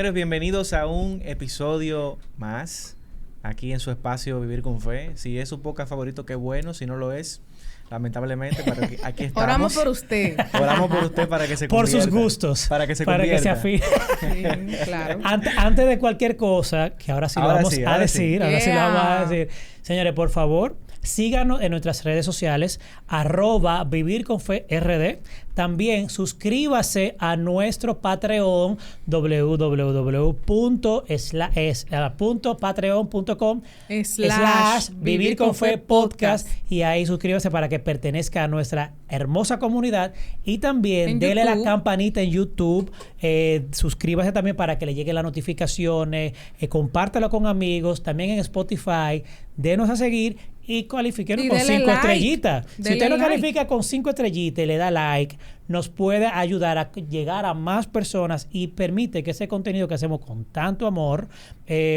Señores, bienvenidos a un episodio más aquí en su espacio Vivir con Fe. Si es su podcast favorito, qué bueno. Si no lo es, lamentablemente, aquí estamos. Oramos por usted. Oramos por usted para que se convierta. Por sus gustos. Para que se para convierta. Que se afine. Sí, claro. Antes de cualquier cosa, que ahora sí lo vamos a decir. Ahora sí lo vamos a decir. Señores, por favor, síganos en nuestras redes sociales, @vivirconferd. También suscríbase a nuestro Patreon, www.patreon.com/vivirconfepodcast, y ahí suscríbase para que pertenezca a nuestra hermosa comunidad. Y también dele la campanita en YouTube, suscríbase también para que le lleguen las notificaciones, compártelo con amigos, también en Spotify, denos a seguir y califíquenos con 5 estrellitas. Si usted lo califica con 5 estrellitas y le da like, nos puede ayudar a llegar a más personas y permite que ese contenido que hacemos con tanto amor,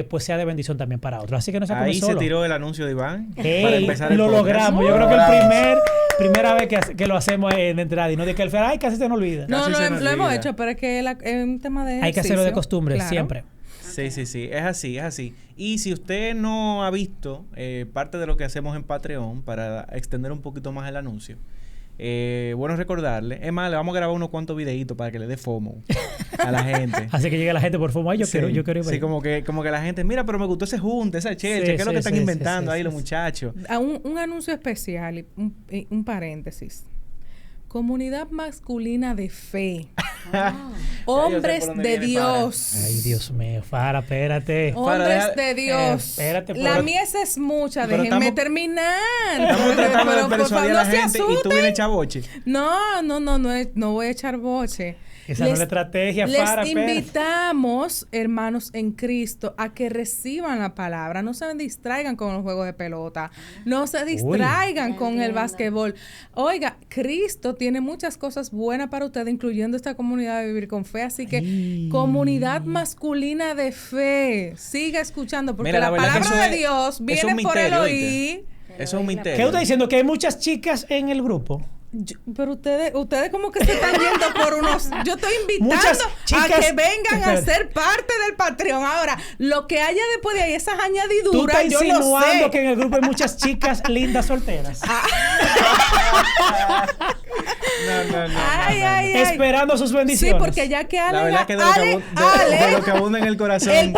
pues sea de bendición también para otros. Así que no se come solo. Ahí se tiró el anuncio de Iván para empezar el podcast. Logramos. Yo creo que primera vez que lo hacemos en entrada y no de que casi se nos olvida. No, lo hemos hecho, pero es que es un tema de ejercicio. Hay que hacerlo de costumbre, claro. Siempre. Sí, es así. Y si usted no ha visto parte de lo que hacemos en Patreon para extender un poquito más el anuncio, bueno recordarle, es más, le vamos a grabar unos cuantos videitos para que le dé FOMO a la gente. Así que llegue la gente por FOMO. Ay, yo quiero ir. Sí, como que la gente, mira, pero me gustó ese junte, esa chelcha, ¿qué es lo que están inventando ahí los muchachos? Un anuncio especial, un paréntesis. Comunidad masculina de fe. Hombres de Dios. Ay, Dios mío, Fara, espérate. Hombres de Dios. Espérate. La mies es mucha, déjenme terminar. Estamos tratando de persuadir a la gente y tú vienes a echar boche. No voy a echar boche. Esa no es la estrategia, Fara. Les invitamos, hermanos en Cristo, a que reciban la palabra. No se distraigan con los juegos de pelota. No se distraigan con el básquetbol. Oiga, Cristo tiene muchas cosas buenas para ustedes, incluyendo esta comunidad de Vivir con Fe. Así que, comunidad masculina de fe, siga escuchando, porque la palabra de Dios viene por el oír. Eso es un misterio. ¿Qué usted está diciendo? ¿Que hay muchas chicas en el grupo? Pero ustedes como que se están viendo por unos... Yo estoy invitando a que vengan a ser parte del Patreon. Ahora, lo que haya después de ahí, esas añadiduras, ¿tú estás yo no sé. insinuando que en el grupo hay muchas chicas lindas solteras? No. Ay. Esperando sus bendiciones. Sí, porque ya que Ale... La verdad que de lo que abunda en el corazón.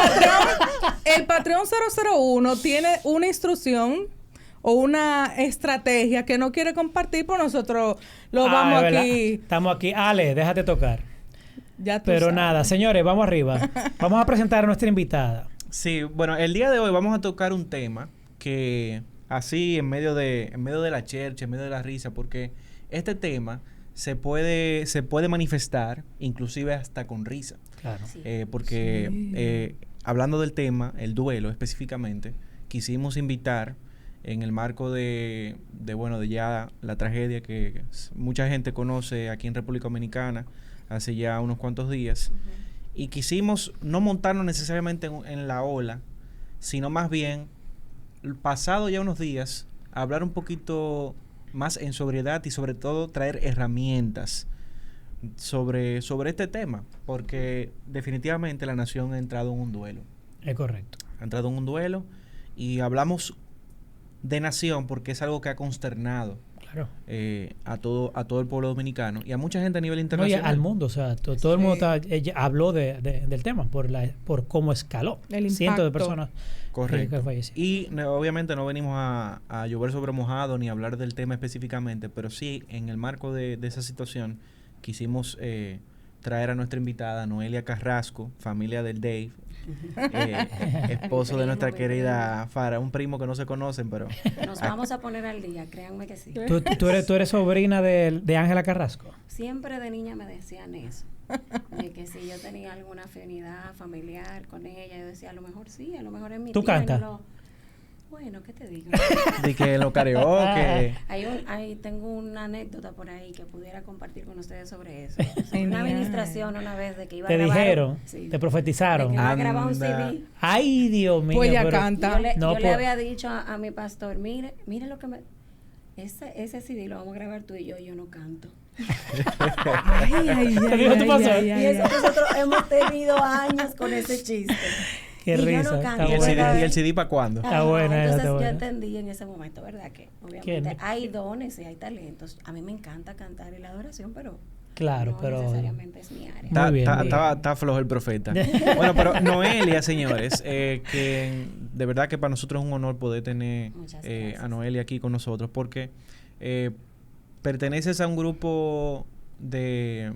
El Patreon 001 tiene una instrucción o una estrategia que no quiere compartir, pues nosotros lo vamos aquí. Estamos aquí. Ale, déjate tocar. Ya tú Pero sabes. nada, señores, vamos arriba. Vamos a presentar a nuestra invitada. Sí, bueno, el día de hoy vamos a tocar un tema que así en medio de la chercha, en medio de la risa, porque este tema se puede manifestar inclusive hasta con risa. Claro. Porque hablando del tema, el duelo específicamente, quisimos invitar en el marco de ya la tragedia que mucha gente conoce aquí en República Dominicana hace ya unos cuantos días. Y quisimos no montarnos necesariamente en la ola, sino más bien, pasado ya unos días, hablar un poquito más en sobriedad y sobre todo traer herramientas sobre este tema, porque definitivamente la nación ha entrado en un duelo. Es correcto. Ha entrado en un duelo y hablamos de nación porque es algo que ha consternado a todo el pueblo dominicano y a mucha gente a nivel internacional. No, y al mundo, o sea, todo el mundo habló del tema por cómo escaló. El impacto. Cientos de personas. Correcto. Y obviamente no venimos a llover sobre mojado ni a hablar del tema específicamente, pero sí en el marco de esa situación quisimos traer a nuestra invitada Noelia Carrasco, familia del Dave, esposo de nuestra querida Fara, un primo que no se conocen, pero... Nos vamos a poner al día, créanme que sí. ¿Tú eres sobrina de Ángela Carrasco? Siempre de niña me decían eso, de que si yo tenía alguna afinidad familiar con ella, yo decía, a lo mejor sí, a lo mejor es mi tía. ¿Tú cantas? Bueno, ¿qué te digo? De que lo karaoke. Tengo una anécdota por ahí que pudiera compartir con ustedes sobre eso. Una administración una vez de que iba a grabar... ¿Te dijeron? Sí. ¿Te profetizaron? De que iba a grabar un CD. ¡Ay, Dios mío! Pues ya canta. Yo le había dicho a mi pastor, mire lo que me... Ese CD lo vamos a grabar tú y yo no canto. Y eso nosotros hemos tenido años con ese chiste. Qué risa. ¿Y el CD para cuándo? Está buena. Entonces yo entendí en ese momento, ¿verdad? Que obviamente hay dones y hay talentos. A mí me encanta cantar y la adoración, pero no necesariamente es mi área. Está flojo el profeta. Bueno, pero Noelia, señores, que de verdad que para nosotros es un honor poder tener a Noelia aquí con nosotros, porque perteneces a un grupo de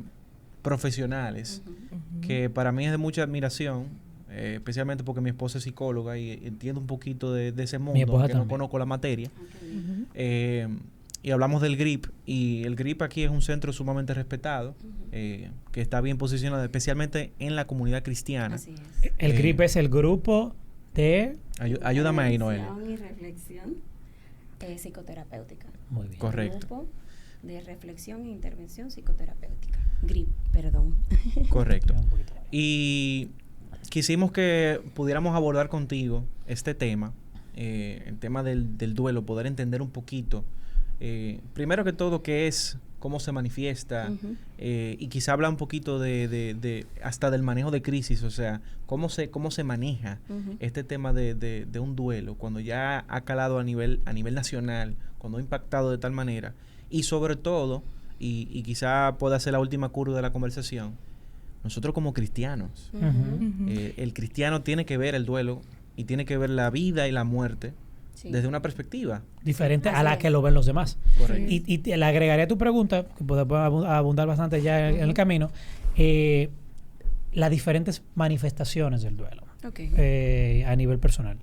profesionales que para mí es de mucha admiración, especialmente porque mi esposa es psicóloga y entiendo un poquito de ese mundo, que no conozco la materia. Y hablamos del GRIP, y el GRIP aquí es un centro sumamente respetado, que está bien posicionado, especialmente en la comunidad cristiana. Así es. El GRIP es el grupo de... Ayúdame ahí, Noel. Y reflexión psicoterapéutica. Muy bien. Correcto. Grupo de reflexión e intervención psicoterapéutica. GRIP, perdón. Correcto. Y quisimos que pudiéramos abordar contigo este tema, el tema del duelo, poder entender un poquito. Primero que todo, qué es, cómo se manifiesta, y quizá habla un poquito de hasta del manejo de crisis, o sea, cómo se maneja este tema de un duelo cuando ya ha calado a nivel nacional, cuando ha impactado de tal manera, y sobre todo, y quizá pueda ser la última curva de la conversación, nosotros como cristianos, el cristiano tiene que ver el duelo y tiene que ver la vida y la muerte desde una perspectiva diferente a la que lo ven los demás. Correcto. Y le agregaría a tu pregunta, que podemos abundar bastante ya en el camino, las diferentes manifestaciones del duelo a nivel personal.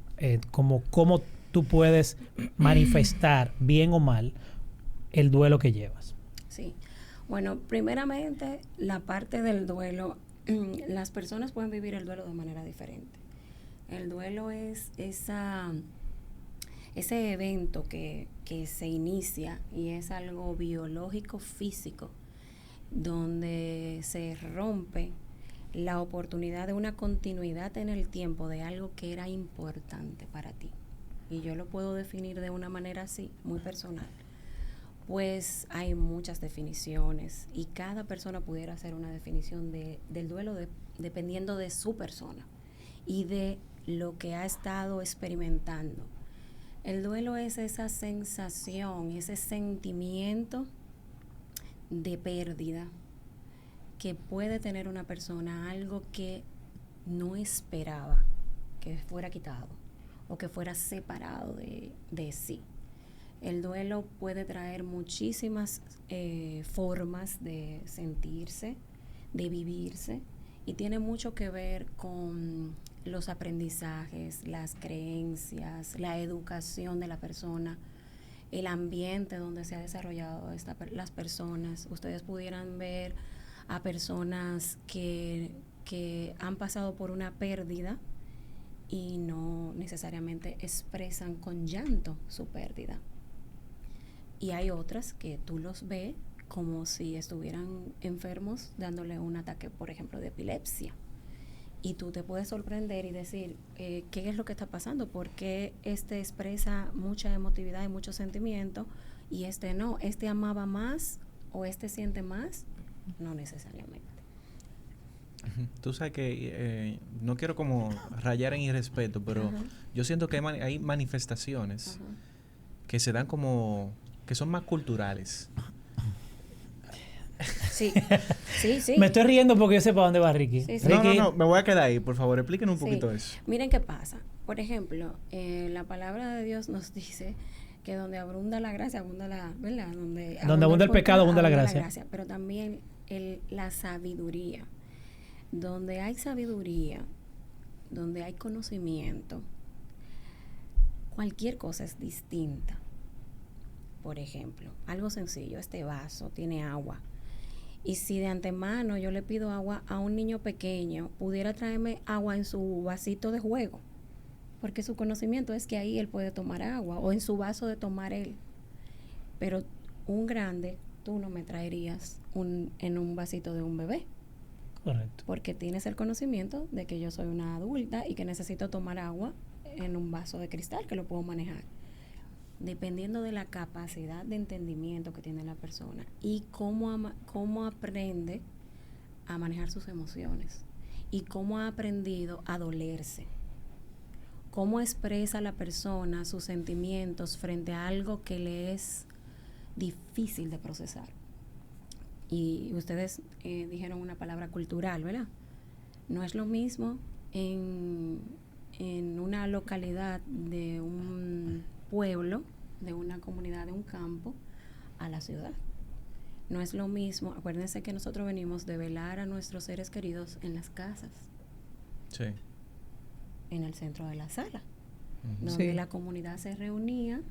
Cómo tú puedes manifestar, bien o mal, el duelo que llevas. Sí. Bueno, primeramente, la parte del duelo, las personas pueden vivir el duelo de manera diferente. El duelo es ese evento que se inicia y es algo biológico, físico, donde se rompe la oportunidad de una continuidad en el tiempo de algo que era importante para ti. Y yo lo puedo definir de una manera así, muy personal. Pues hay muchas definiciones y cada persona pudiera hacer una definición del duelo dependiendo de su persona y de lo que ha estado experimentando. El duelo es esa sensación, ese sentimiento de pérdida que puede tener una persona, algo que no esperaba que fuera quitado o que fuera separado de sí. El duelo puede traer muchísimas formas de sentirse, de vivirse, y tiene mucho que ver con los aprendizajes, las creencias, la educación de la persona, el ambiente donde se ha desarrollado las personas. Ustedes pudieran ver a personas que han pasado por una pérdida y no necesariamente expresan con llanto su pérdida. Y hay otras que tú los ves como si estuvieran enfermos dándole un ataque, por ejemplo, de epilepsia. Y tú te puedes sorprender y decir, ¿qué es lo que está pasando? ¿Por qué este expresa mucha emotividad y mucho sentimiento y este no? ¿Este amaba más o este siente más? No necesariamente. Tú sabes que no quiero como rayar en irrespeto, pero yo siento que hay manifestaciones que se dan como que son más culturales. Sí. Me estoy riendo porque yo sé para dónde va Ricky. Sí, sí. Ricky. No, me voy a quedar ahí, por favor, explíquenos un poquito eso. Miren qué pasa. Por ejemplo, la palabra de Dios nos dice que donde abunda la gracia, abunda la, ¿verdad? Donde abunda el pecado, abunda la gracia. Pero también la sabiduría. Donde hay sabiduría, donde hay conocimiento, cualquier cosa es distinta. Por ejemplo, algo sencillo, este vaso tiene agua. Y si de antemano yo le pido agua a un niño pequeño, pudiera traerme agua en su vasito de juego, porque su conocimiento es que ahí él puede tomar agua, o en su vaso de tomar él. Pero un grande, tú no me traerías en un vasito de un bebé. Correcto. Porque tienes el conocimiento de que yo soy una adulta y que necesito tomar agua en un vaso de cristal que lo puedo manejar. dependiendo de la capacidad de entendimiento que tiene la persona y cómo aprende a manejar sus emociones y cómo ha aprendido a dolerse, cómo expresa la persona sus sentimientos frente a algo que le es difícil de procesar. Y ustedes dijeron una palabra cultural, ¿verdad? No es lo mismo en una localidad de un pueblo, de una comunidad, de un campo, a la ciudad. No es lo mismo, acuérdense que nosotros venimos de velar a nuestros seres queridos en las casas. Sí. En el centro de la sala, donde la comunidad se reunía,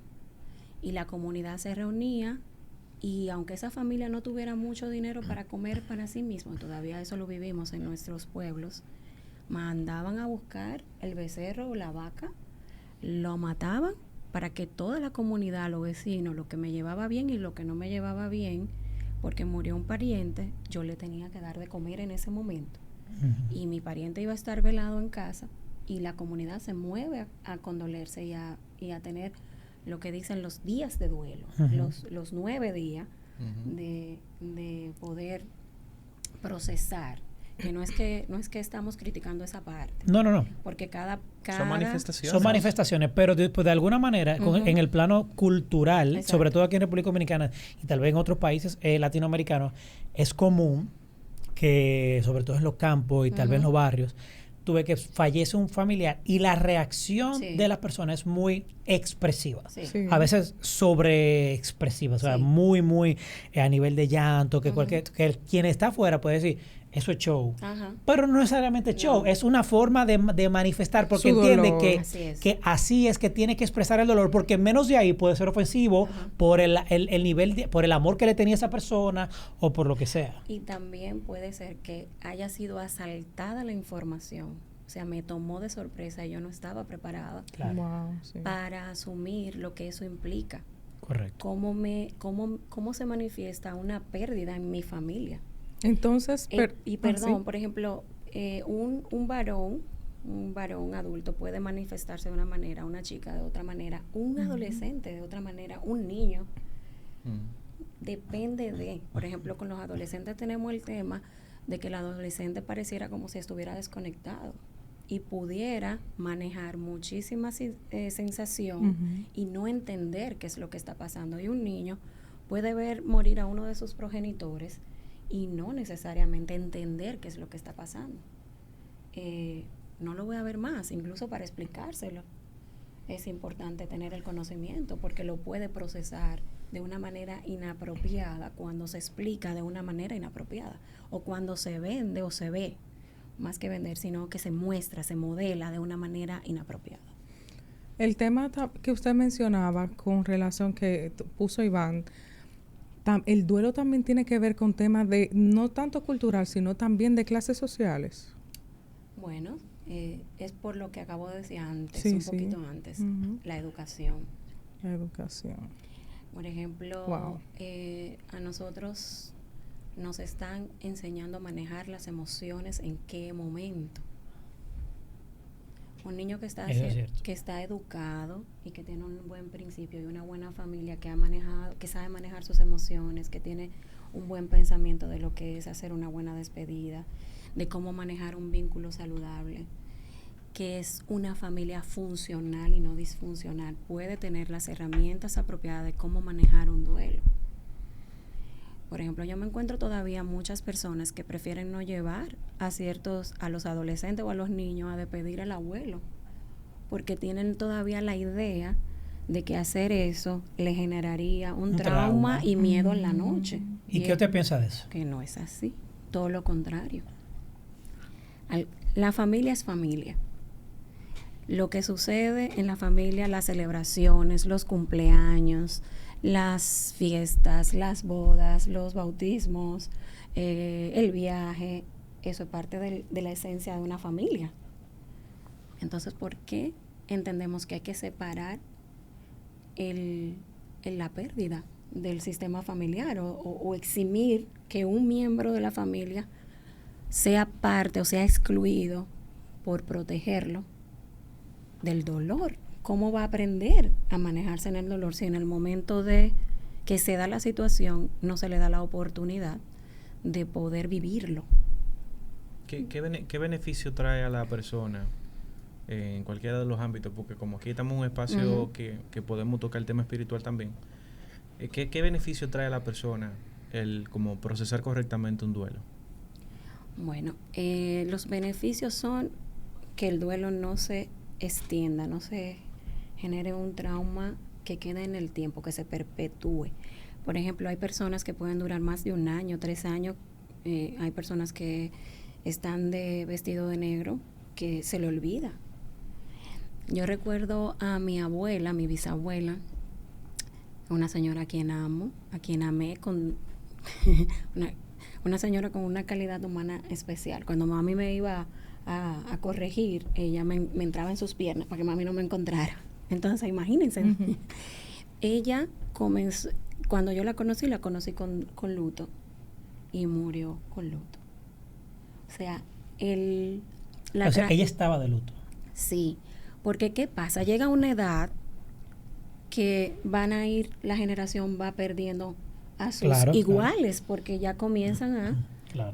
y aunque esa familia no tuviera mucho dinero para comer para sí mismo, todavía eso lo vivimos en nuestros pueblos, mandaban a buscar el becerro o la vaca, lo mataban para que toda la comunidad, los vecinos, lo que me llevaba bien y lo que no me llevaba bien, porque murió un pariente, yo le tenía que dar de comer en ese momento. Y mi pariente iba a estar velado en casa y la comunidad se mueve a condolerse y a tener lo que dicen los días de duelo, los 9 días de poder procesar. Que no es que estamos criticando esa parte. No. Porque cada son manifestaciones. Son manifestaciones, pero de alguna manera, en el plano cultural, exacto, sobre todo aquí en República Dominicana y tal vez en otros países latinoamericanos, es común que, sobre todo en los campos y tal vez en los barrios, tuve que fallece un familiar y la reacción de las personas es muy expresiva. Sí. A veces sobreexpresiva, o sea, muy, muy a nivel de llanto, que quien está afuera puede decir, eso es show. Pero no necesariamente show, es una forma de manifestar, porque entiende que así es que tiene que expresar el dolor, porque menos de ahí puede ser ofensivo por el nivel, por el amor que le tenía esa persona o por lo que sea. Y también puede ser que haya sido asaltada la información. O sea, me tomó de sorpresa y yo no estaba preparada para asumir lo que eso implica. Correcto. Cómo se manifiesta una pérdida en mi familia. Entonces, por ejemplo, un varón adulto puede manifestarse de una manera, una chica de otra manera, un adolescente de otra manera, un niño. Depende de, por ejemplo, con los adolescentes tenemos el tema de que el adolescente pareciera como si estuviera desconectado y pudiera manejar muchísima sensación y no entender qué es lo que está pasando. Y un niño puede ver morir a uno de sus progenitores y no necesariamente entender qué es lo que está pasando. No lo voy a ver más, incluso para explicárselo. Es importante tener el conocimiento porque lo puede procesar de una manera inapropiada cuando se explica de una manera inapropiada o cuando se vende o se ve, más que vender, sino que se muestra, se modela de una manera inapropiada. El tema que usted mencionaba con relación que puso Iván, el duelo también tiene que ver con temas de no tanto cultural, sino también de clases sociales. Bueno, es por lo que acabo de decir antes, un poquito antes, la educación. La educación. Por ejemplo, a nosotros nos están enseñando a manejar las emociones en qué momento. Un niño que está educado y que tiene un buen principio y una buena familia que sabe manejar sus emociones, que tiene un buen pensamiento de lo que es hacer una buena despedida, de cómo manejar un vínculo saludable, que es una familia funcional y no disfuncional, puede tener las herramientas apropiadas de cómo manejar un duelo. Por ejemplo, yo me encuentro todavía muchas personas que prefieren no llevar a los adolescentes o a los niños a despedir al abuelo, porque tienen todavía la idea de que hacer eso le generaría un trauma y miedo en la noche. ¿Y qué usted piensa de eso? Que no es así, todo lo contrario. La familia es familia. Lo que sucede en la familia, las celebraciones, los cumpleaños, las fiestas, las bodas, los bautismos, el viaje, eso es parte de la esencia de una familia. Entonces, ¿por qué entendemos que hay que separar la pérdida del sistema familiar o eximir que un miembro de la familia sea parte o sea excluido por protegerlo del dolor ¿cómo va a aprender a manejarse en el dolor si en el momento de que se da la situación no se le da la oportunidad de poder vivirlo? ¿Qué beneficio trae a la persona en cualquiera de los ámbitos? Porque como aquí estamos en un espacio que podemos tocar el tema espiritual también. ¿Qué beneficio trae a la persona el como procesar correctamente un duelo? Bueno, los beneficios son que el duelo no se extienda, no se genere un trauma que quede en el tiempo, que se perpetúe. Por ejemplo, hay personas que pueden durar más de 1 año, 3 años. Hay personas que están de vestido de negro que se le olvida. Yo recuerdo a mi abuela, mi bisabuela, una señora a quien amo, a quien amé con una señora con una calidad humana especial. Cuando mami me iba a corregir, ella me entraba en sus piernas para que mami no me encontrara. Entonces, imagínense. Ella comenzó, cuando yo la conocí con luto y murió con luto. O sea, ella estaba de luto. Sí, porque ¿qué pasa? Llega una edad que la generación va perdiendo a sus iguales, porque ya comienzan a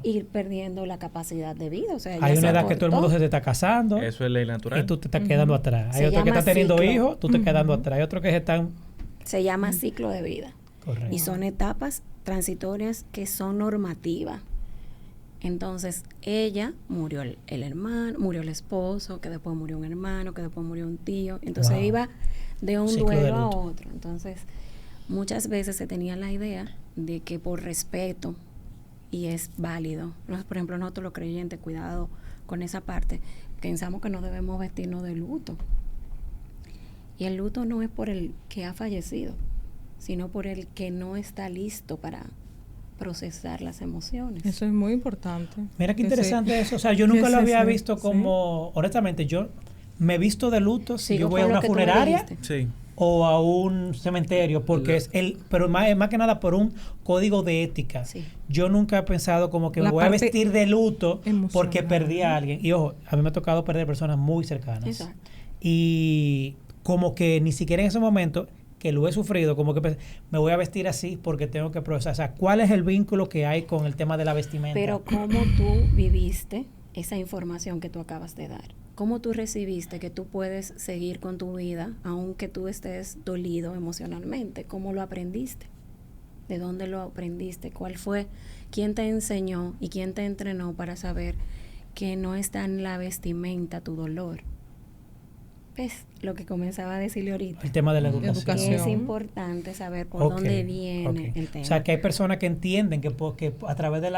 ir perdiendo la capacidad de vida. O sea, hay una edad que todo el mundo se te está casando. Eso es ley natural. Y tú te estás quedando atrás. Hay otro que está teniendo hijos, tú te estás quedando atrás. Hay otro que se llama ciclo de vida. Correcto. Y son etapas transitorias que son normativas. Entonces, ella murió el hermano, murió el esposo, que después murió un hermano, que después murió un tío. Entonces iba de un duelo a otro. Entonces, muchas veces se tenía la idea de que por respeto, y es válido, por ejemplo, nosotros los creyentes, cuidado con esa parte, pensamos que no debemos vestirnos de luto. Y el luto no es por el que ha fallecido, sino por el que no está listo para procesar las emociones. Eso es muy importante. Mira qué interesante eso. O sea, yo nunca lo había visto como... Honestamente, yo me he visto de luto si yo voy a una funeraria o a un cementerio, porque pero más que nada por un código de ética. Sí. Yo nunca he pensado como que me voy a vestir de luto porque perdí a alguien. Y ojo, a mí me ha tocado perder personas muy cercanas. Exacto. Y como que ni siquiera en ese momento que lo he sufrido, como que me voy a vestir así porque tengo que procesar. O sea, ¿cuál es el vínculo que hay con el tema de la vestimenta? Pero ¿cómo tú viviste esa información que tú acabas de dar? ¿Cómo tú recibiste que tú puedes seguir con tu vida aunque tú estés dolido emocionalmente? ¿Cómo lo aprendiste? ¿De dónde lo aprendiste? ¿Cuál fue? ¿Quién te enseñó y quién te entrenó para saber que no está en la vestimenta tu dolor? Es lo que comenzaba a decirle ahorita. El tema de la educación. Es importante saber por dónde viene el tema. O sea, que hay personas que entienden que a través de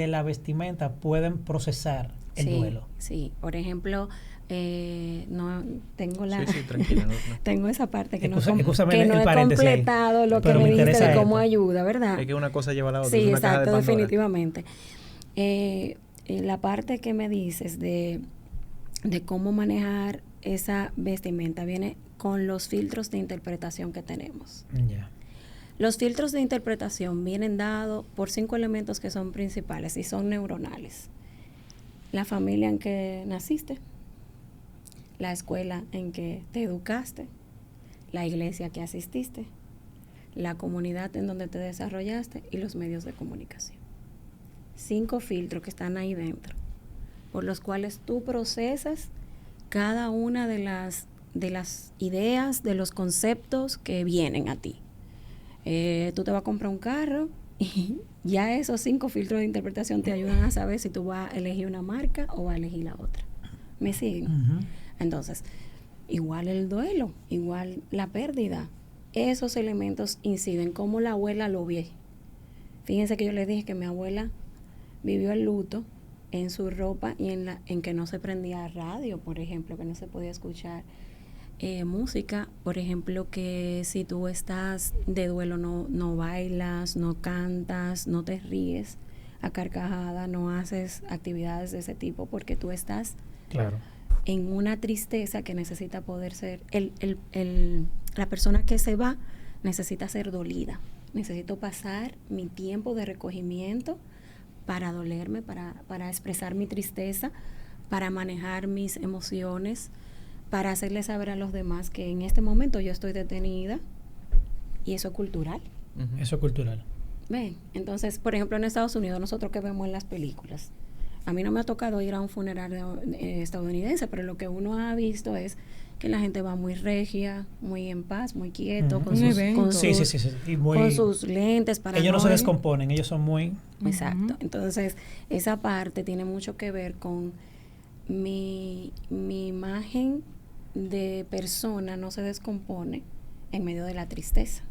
la vestimenta pueden procesar el duelo. Sí, por ejemplo, no tengo la... Sí, tranquila. No. Tengo esa parte que no he completado ahí, lo que me dijiste de cómo ayuda, ¿verdad? Es que una cosa lleva a la otra. Sí, es una exacto, caja de Pandora. definitivamente. La parte que me dices de cómo manejar esa vestimenta viene con los filtros de interpretación que tenemos. Yeah. Los filtros de interpretación vienen dados por 5 elementos que son principales y son neuronales. La familia en que naciste, la escuela en que te educaste, la iglesia que asististe, la comunidad en donde te desarrollaste y los medios de comunicación. 5 filtros que están ahí dentro, por los cuales tú procesas cada una de las ideas, de los conceptos que vienen a ti. Tú te vas a comprar un carro y ya esos 5 filtros de interpretación te ayudan a saber si tú vas a elegir una marca o vas a elegir la otra. ¿Me siguen? Uh-huh. Entonces, igual el duelo, igual la pérdida. Esos elementos inciden, como la abuela lo ve. Fíjense que yo les dije que mi abuela vivió el luto en su ropa y en que no se prendía radio, por ejemplo, que no se podía escuchar música, por ejemplo, que si tú estás de duelo no bailas, no cantas, no te ríes a carcajada, no haces actividades de ese tipo porque tú estás en una tristeza que necesita poder ser, la persona que se va necesita ser dolida. Necesito pasar mi tiempo de recogimiento para dolerme, para expresar mi tristeza, para manejar mis emociones, para hacerle saber a los demás que en este momento yo estoy detenida, y eso es cultural. Eso es cultural. Ven, entonces, por ejemplo, en Estados Unidos, nosotros que vemos en las películas, a mí no me ha tocado ir a un funeral estadounidense, pero lo que uno ha visto es que la gente va muy regia, muy en paz, muy quieto, con sus y muy, con sus lentes para ellos no se descomponen, ellos son muy... Exacto. Entonces, esa parte tiene mucho que ver con mi imagen de persona no se descompone en medio de la tristeza.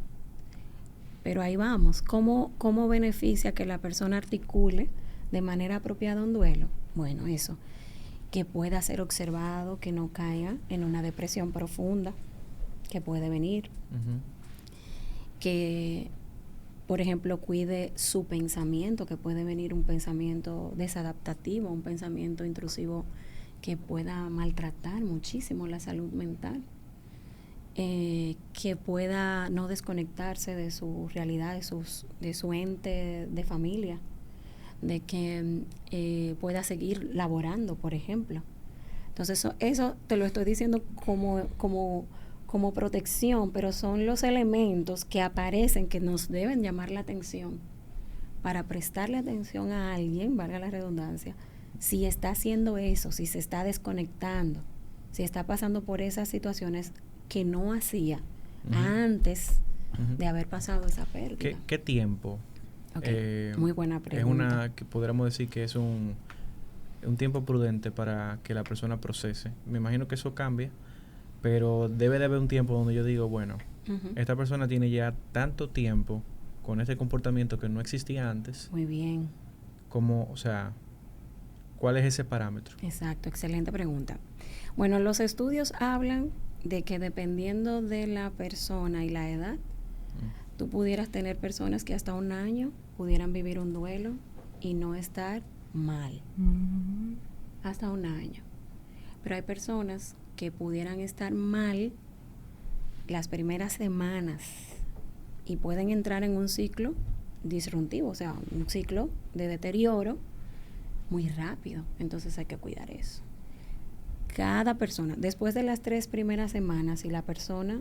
Pero ahí vamos. ¿Cómo beneficia que la persona articule de manera apropiada un duelo? Bueno, eso. Que pueda ser observado, que no caiga en una depresión profunda que puede venir. Que, por ejemplo, cuide su pensamiento, que puede venir un pensamiento desadaptativo, un pensamiento intrusivo que pueda maltratar muchísimo la salud mental. Que pueda no desconectarse de su realidad, de su ente de familia, de que pueda seguir laborando, por ejemplo. Entonces eso te lo estoy diciendo como protección, pero son los elementos que aparecen que nos deben llamar la atención para prestarle atención a alguien, valga la redundancia, si está haciendo eso, si se está desconectando, si está pasando por esas situaciones que no hacía antes de haber pasado esa pérdida. ¿Qué tiempo? Muy buena pregunta. Que podríamos decir que es un tiempo prudente para que la persona procese. Me imagino que eso cambia, pero debe de haber un tiempo donde yo digo, bueno, esta persona tiene ya tanto tiempo con este comportamiento que no existía antes. Muy bien. ¿Cuál es ese parámetro? Exacto, excelente pregunta. Bueno, los estudios hablan de que dependiendo de la persona y la edad, tú pudieras tener personas que hasta 1 año pudieran vivir un duelo y no estar mal. Hasta 1 año. Pero hay personas que pudieran estar mal las primeras semanas y pueden entrar en un ciclo disruptivo, o sea, un ciclo de deterioro muy rápido. Entonces hay que cuidar eso. Cada persona, después de las 3 primeras semanas, si la persona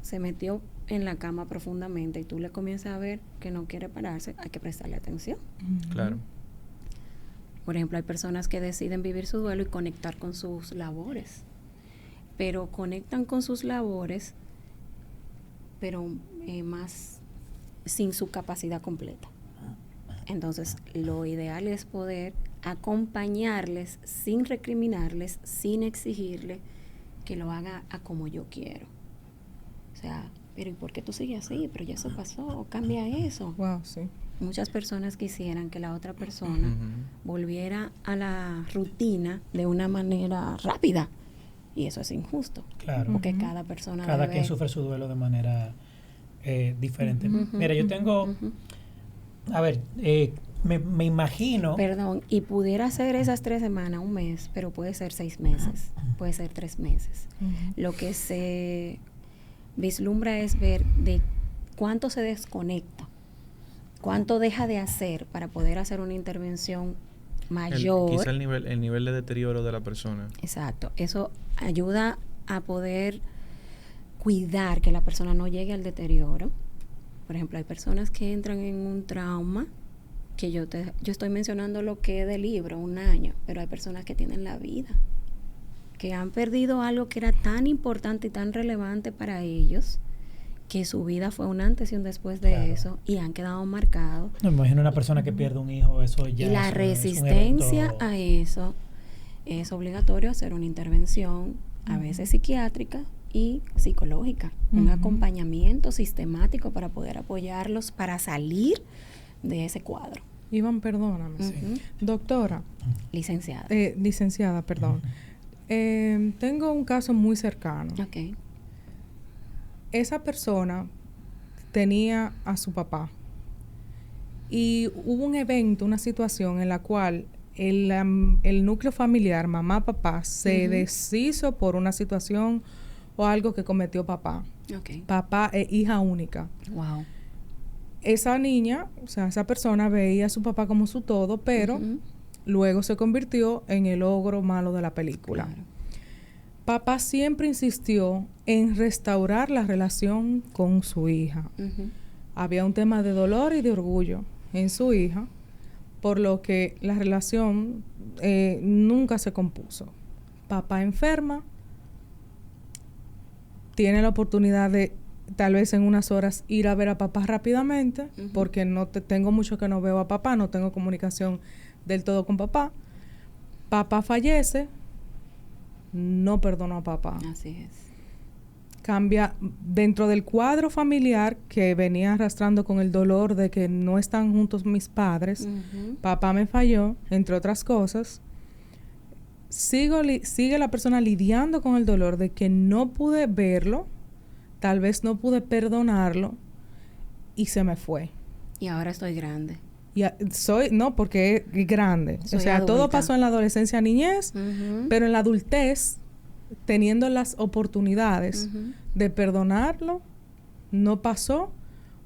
se metió en la cama profundamente y tú le comienzas a ver que no quiere pararse, hay que prestarle atención. Claro. Por ejemplo, hay personas que deciden vivir su duelo y conectar con sus labores, pero conectan con sus labores, pero más sin su capacidad completa. Entonces, lo ideal es poder acompañarles sin recriminarles, sin exigirle que lo haga a como yo quiero. O sea, pero ¿y por qué tú sigues así? Pero ya eso pasó, cambia eso. Wow, sí. Muchas personas quisieran que la otra persona volviera a la rutina de una manera rápida, y eso es injusto. Claro. Porque cada persona cada quien sufre su duelo de manera diferente. Mira, yo tengo... A ver, me imagino... Perdón, y pudiera ser esas 3 semanas, 1 mes, pero puede ser 6 meses, puede ser 3 meses. Lo que se vislumbra es ver de cuánto se desconecta, cuánto deja de hacer para poder hacer una intervención mayor. Quizá el nivel de deterioro de la persona. Exacto. Eso ayuda a poder cuidar que la persona no llegue al deterioro. Por ejemplo, hay personas que entran en un trauma, que yo estoy mencionando lo que es del libro, 1 año, pero hay personas que tienen la vida, que han perdido algo que era tan importante y tan relevante para ellos, que su vida fue un antes y un después de eso, y han quedado marcados. No, me imagino una persona que pierde un hijo, eso ya y la resistencia a eso es obligatorio hacer una intervención, a veces psiquiátrica y psicológica, un acompañamiento sistemático para poder apoyarlos para salir de ese cuadro. Iván, perdóname. Doctora. Licenciada. Licenciada, perdón. Tengo un caso muy cercano. Okay. Esa persona tenía a su papá y hubo un evento, una situación en la cual el núcleo familiar, mamá, papá, se deshizo por una situación o algo que cometió papá. Okay. Papá es hija única. Wow. Esa niña, o sea, esa persona veía a su papá como su todo, pero luego se convirtió en el ogro malo de la película. Claro. Papá siempre insistió en restaurar la relación con su hija. Había un tema de dolor y de orgullo en su hija, por lo que la relación nunca se compuso. Papá enferma, tiene la oportunidad de tal vez en unas horas ir a ver a papá rápidamente, porque tengo mucho que no veo a papá, no tengo comunicación del todo con papá. Papá fallece, no perdono a papá. Así es. Cambia dentro del cuadro familiar que venía arrastrando con el dolor de que no están juntos mis padres. Papá me falló, entre otras cosas. Sigue la persona lidiando con el dolor de que no pude verlo, tal vez no pude perdonarlo y se me fue. Y ahora estoy grande. Porque es grande. Soy o sea, adulta. todo pasó en la adolescencia, niñez, pero en la adultez, teniendo las oportunidades de perdonarlo, no pasó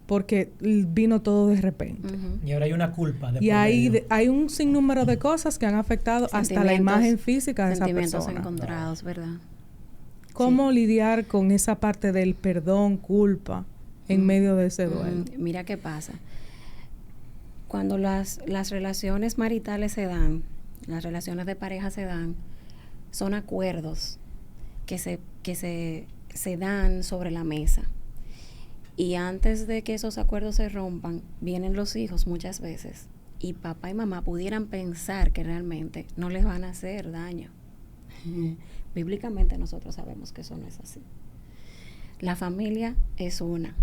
porque vino todo de repente. Y ahora hay una culpa. Y hay un sinnúmero de cosas que han afectado hasta la imagen física de esa persona. Sentimientos encontrados, ¿verdad? ¿Cómo lidiar con esa parte del perdón, culpa, en medio de ese duelo? Mira qué pasa. Cuando las relaciones maritales se dan, las relaciones de pareja se dan, son acuerdos que se dan sobre la mesa. Y antes de que esos acuerdos se rompan, vienen los hijos muchas veces. Y papá y mamá pudieran pensar que realmente no les van a hacer daño. Bíblicamente nosotros sabemos que eso no es así. La familia es una.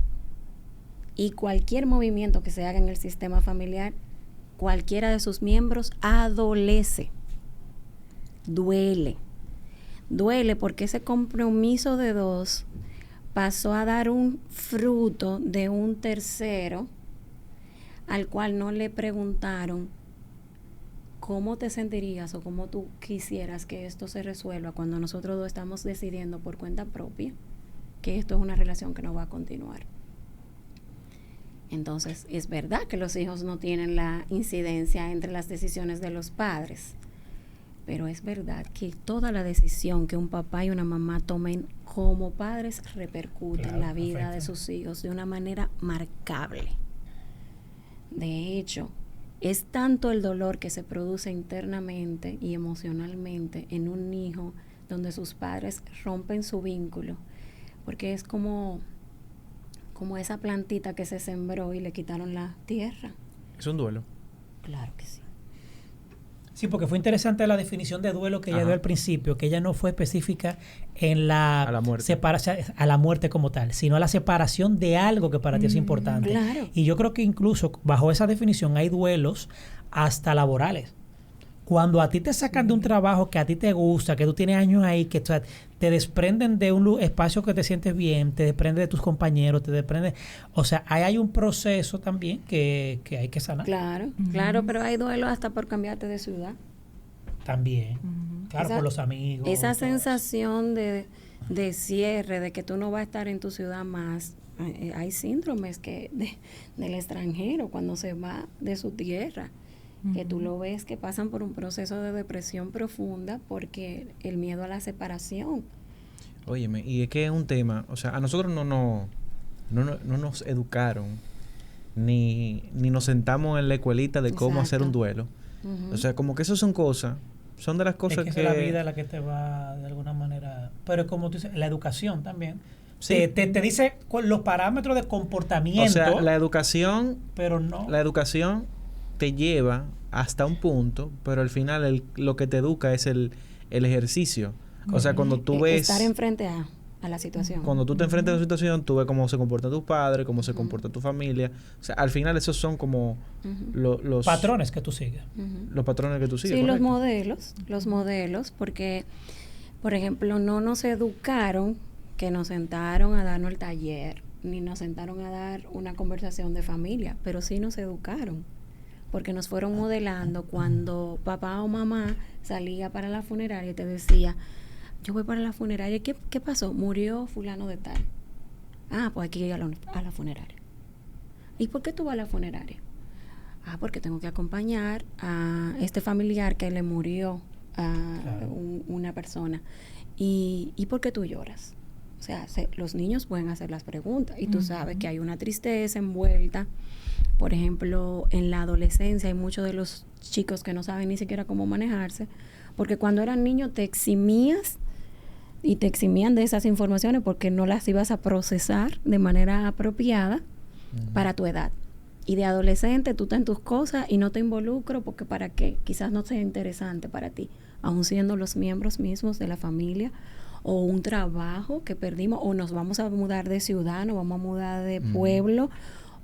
Y cualquier movimiento que se haga en el sistema familiar, cualquiera de sus miembros adolece. Duele. Duele porque ese compromiso de dos pasó a dar un fruto de un tercero al cual no le preguntaron cómo te sentirías o cómo tú quisieras que esto se resuelva cuando nosotros dos estamos decidiendo por cuenta propia que esto es una relación que no va a continuar. Entonces, es verdad que los hijos no tienen la incidencia entre las decisiones de los padres, pero es verdad que toda la decisión que un papá y una mamá tomen como padres repercute en la vida de sus hijos de una manera marcable. De hecho, es tanto el dolor que se produce internamente y emocionalmente en un hijo donde sus padres rompen su vínculo, porque es como esa plantita que se sembró y le quitaron la tierra. Es un duelo. Claro que sí. Sí, porque fue interesante la definición de duelo que ella dio al principio, que ella no fue específica en a la muerte como tal, sino a la separación de algo que para ti es importante. Claro. Y yo creo que incluso bajo esa definición hay duelos hasta laborales. Cuando a ti te sacan de un trabajo que a ti te gusta, que tú tienes años ahí, que te desprenden de un espacio que te sientes bien, te desprende de tus compañeros, te desprende... O sea, ahí hay un proceso también que hay que sanar. Claro, claro, pero hay duelo hasta por cambiarte de ciudad. También. Claro, por los amigos. Esa sensación de cierre, de que tú no vas a estar en tu ciudad más. Hay síndromes del extranjero cuando se va de su tierra. Que tú lo ves que pasan por un proceso de depresión profunda porque el miedo a la separación. Óyeme, y es que es un tema, o sea, a nosotros no nos educaron, ni nos sentamos en la escuelita de cómo hacer un duelo. O sea, como que eso son cosas, son de las cosas que... Es la vida la que te va de alguna manera... Pero como tú dices, la educación también. Sí. Te dice los parámetros de comportamiento. O sea, la educación... Pero no. La educación te lleva hasta un punto, pero al final lo que te educa es el ejercicio. O sea, cuando tú ves... Estar enfrente a la situación. Cuando tú te enfrentas a la situación, tú ves cómo se comportan tus padres, cómo se comporta tu familia. O sea, al final esos son como los... patrones que tú sigues. Los patrones que tú sigues. Sí, correcto. los modelos, porque, por ejemplo, no nos educaron que nos sentaron a darnos el taller, ni nos sentaron a dar una conversación de familia, pero sí nos educaron. Porque nos fueron modelando cuando papá o mamá salía para la funeraria y te decía, yo voy para la funeraria, ¿qué pasó? Murió fulano de tal. Ah, pues hay que ir a la funeraria. ¿Y por qué tú vas a la funeraria? Ah, porque tengo que acompañar a este familiar que le murió a una persona. ¿y por qué tú lloras? O sea, los niños pueden hacer las preguntas y tú sabes que hay una tristeza envuelta. Por ejemplo, en la adolescencia hay muchos de los chicos que no saben ni siquiera cómo manejarse, porque cuando eran niños te eximías y te eximían de esas informaciones porque no las ibas a procesar de manera apropiada para tu edad. Y de adolescente tú estás en tus cosas y no te involucro porque ¿para qué? Quizás no sea interesante para ti, aun siendo los miembros mismos de la familia, o un trabajo que perdimos, o nos vamos a mudar de ciudad, nos vamos a mudar de pueblo,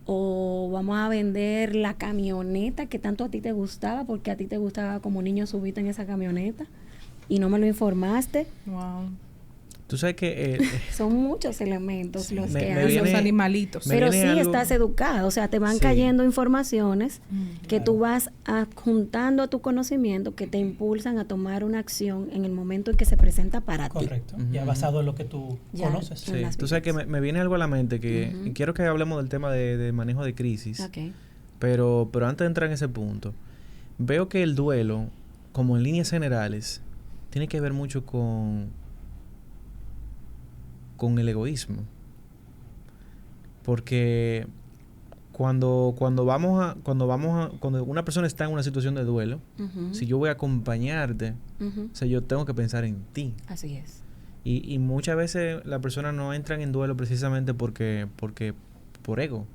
o vamos a vender la camioneta que tanto a ti te gustaba, porque a ti te gustaba como niño subirte en esa camioneta y no me lo informaste. Wow. Tú sabes que... son muchos elementos los que hay. Los animalitos. Pero sí estás educado, o sea, te van cayendo informaciones que tú vas adjuntando a tu conocimiento que te impulsan a tomar una acción en el momento en que se presenta para ti. Correcto, ya basado en lo que tú conoces. Sí, tú sabes que me viene algo a la mente que quiero que hablemos del tema de manejo de crisis. Okay. Pero antes de entrar en ese punto, veo que el duelo, como en líneas generales, tiene que ver mucho con el egoísmo, porque cuando una persona está en una situación de duelo, si yo voy a acompañarte, o sea, yo tengo que pensar en ti. Así es. Y muchas veces las personas no entran en duelo precisamente por ego,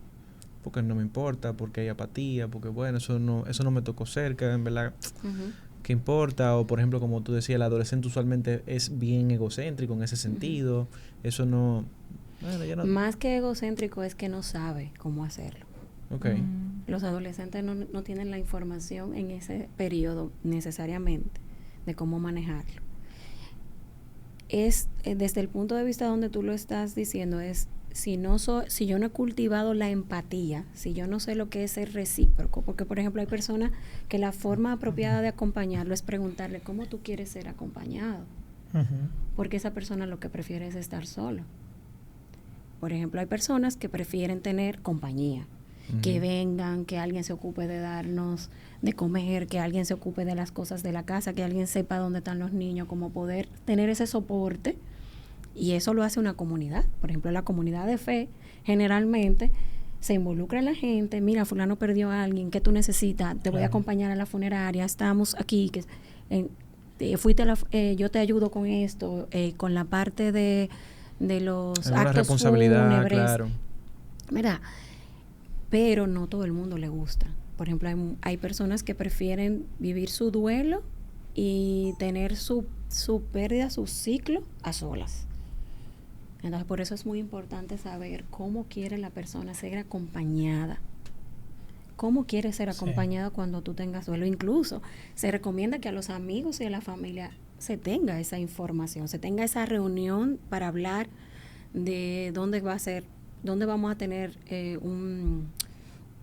porque no me importa, porque hay apatía, porque bueno, eso no me tocó cerca, en verdad. ¿Qué importa? O por ejemplo, como tú decías, el adolescente usualmente es bien egocéntrico en ese sentido. Eso no... Bueno, ya no... Más que egocéntrico es que no sabe cómo hacerlo. Okay. Los adolescentes no tienen la información en ese periodo necesariamente de cómo manejarlo. Desde el punto de vista donde tú lo estás diciendo, es si yo no he cultivado la empatía, si yo no sé lo que es ser recíproco, porque por ejemplo hay personas que la forma apropiada de acompañarlo es preguntarle cómo tú quieres ser acompañado, porque esa persona lo que prefiere es estar solo. Por ejemplo, hay personas que prefieren tener compañía, que vengan, que alguien se ocupe de darnos de comer, que alguien se ocupe de las cosas de la casa, que alguien sepa dónde están los niños, como poder tener ese soporte. Y eso lo hace una comunidad. Por ejemplo, la comunidad de fe generalmente se involucra en la gente. Mira, fulano perdió a alguien, ¿qué tú necesitas? Te voy a acompañar a la funeraria, estamos aquí, yo te ayudo con esto, con la parte de los actos responsabilidad, fúnebres. claro. Mira, pero no todo el mundo le gusta. Por ejemplo, hay personas que prefieren vivir su duelo y tener su pérdida, su ciclo a solas. Entonces, por eso es muy importante saber cómo quiere la persona ser acompañada. ¿Cómo quiere ser acompañada cuando tú tengas duelo? Incluso se recomienda que a los amigos y a la familia se tenga esa información, se tenga esa reunión para hablar de dónde vamos a tener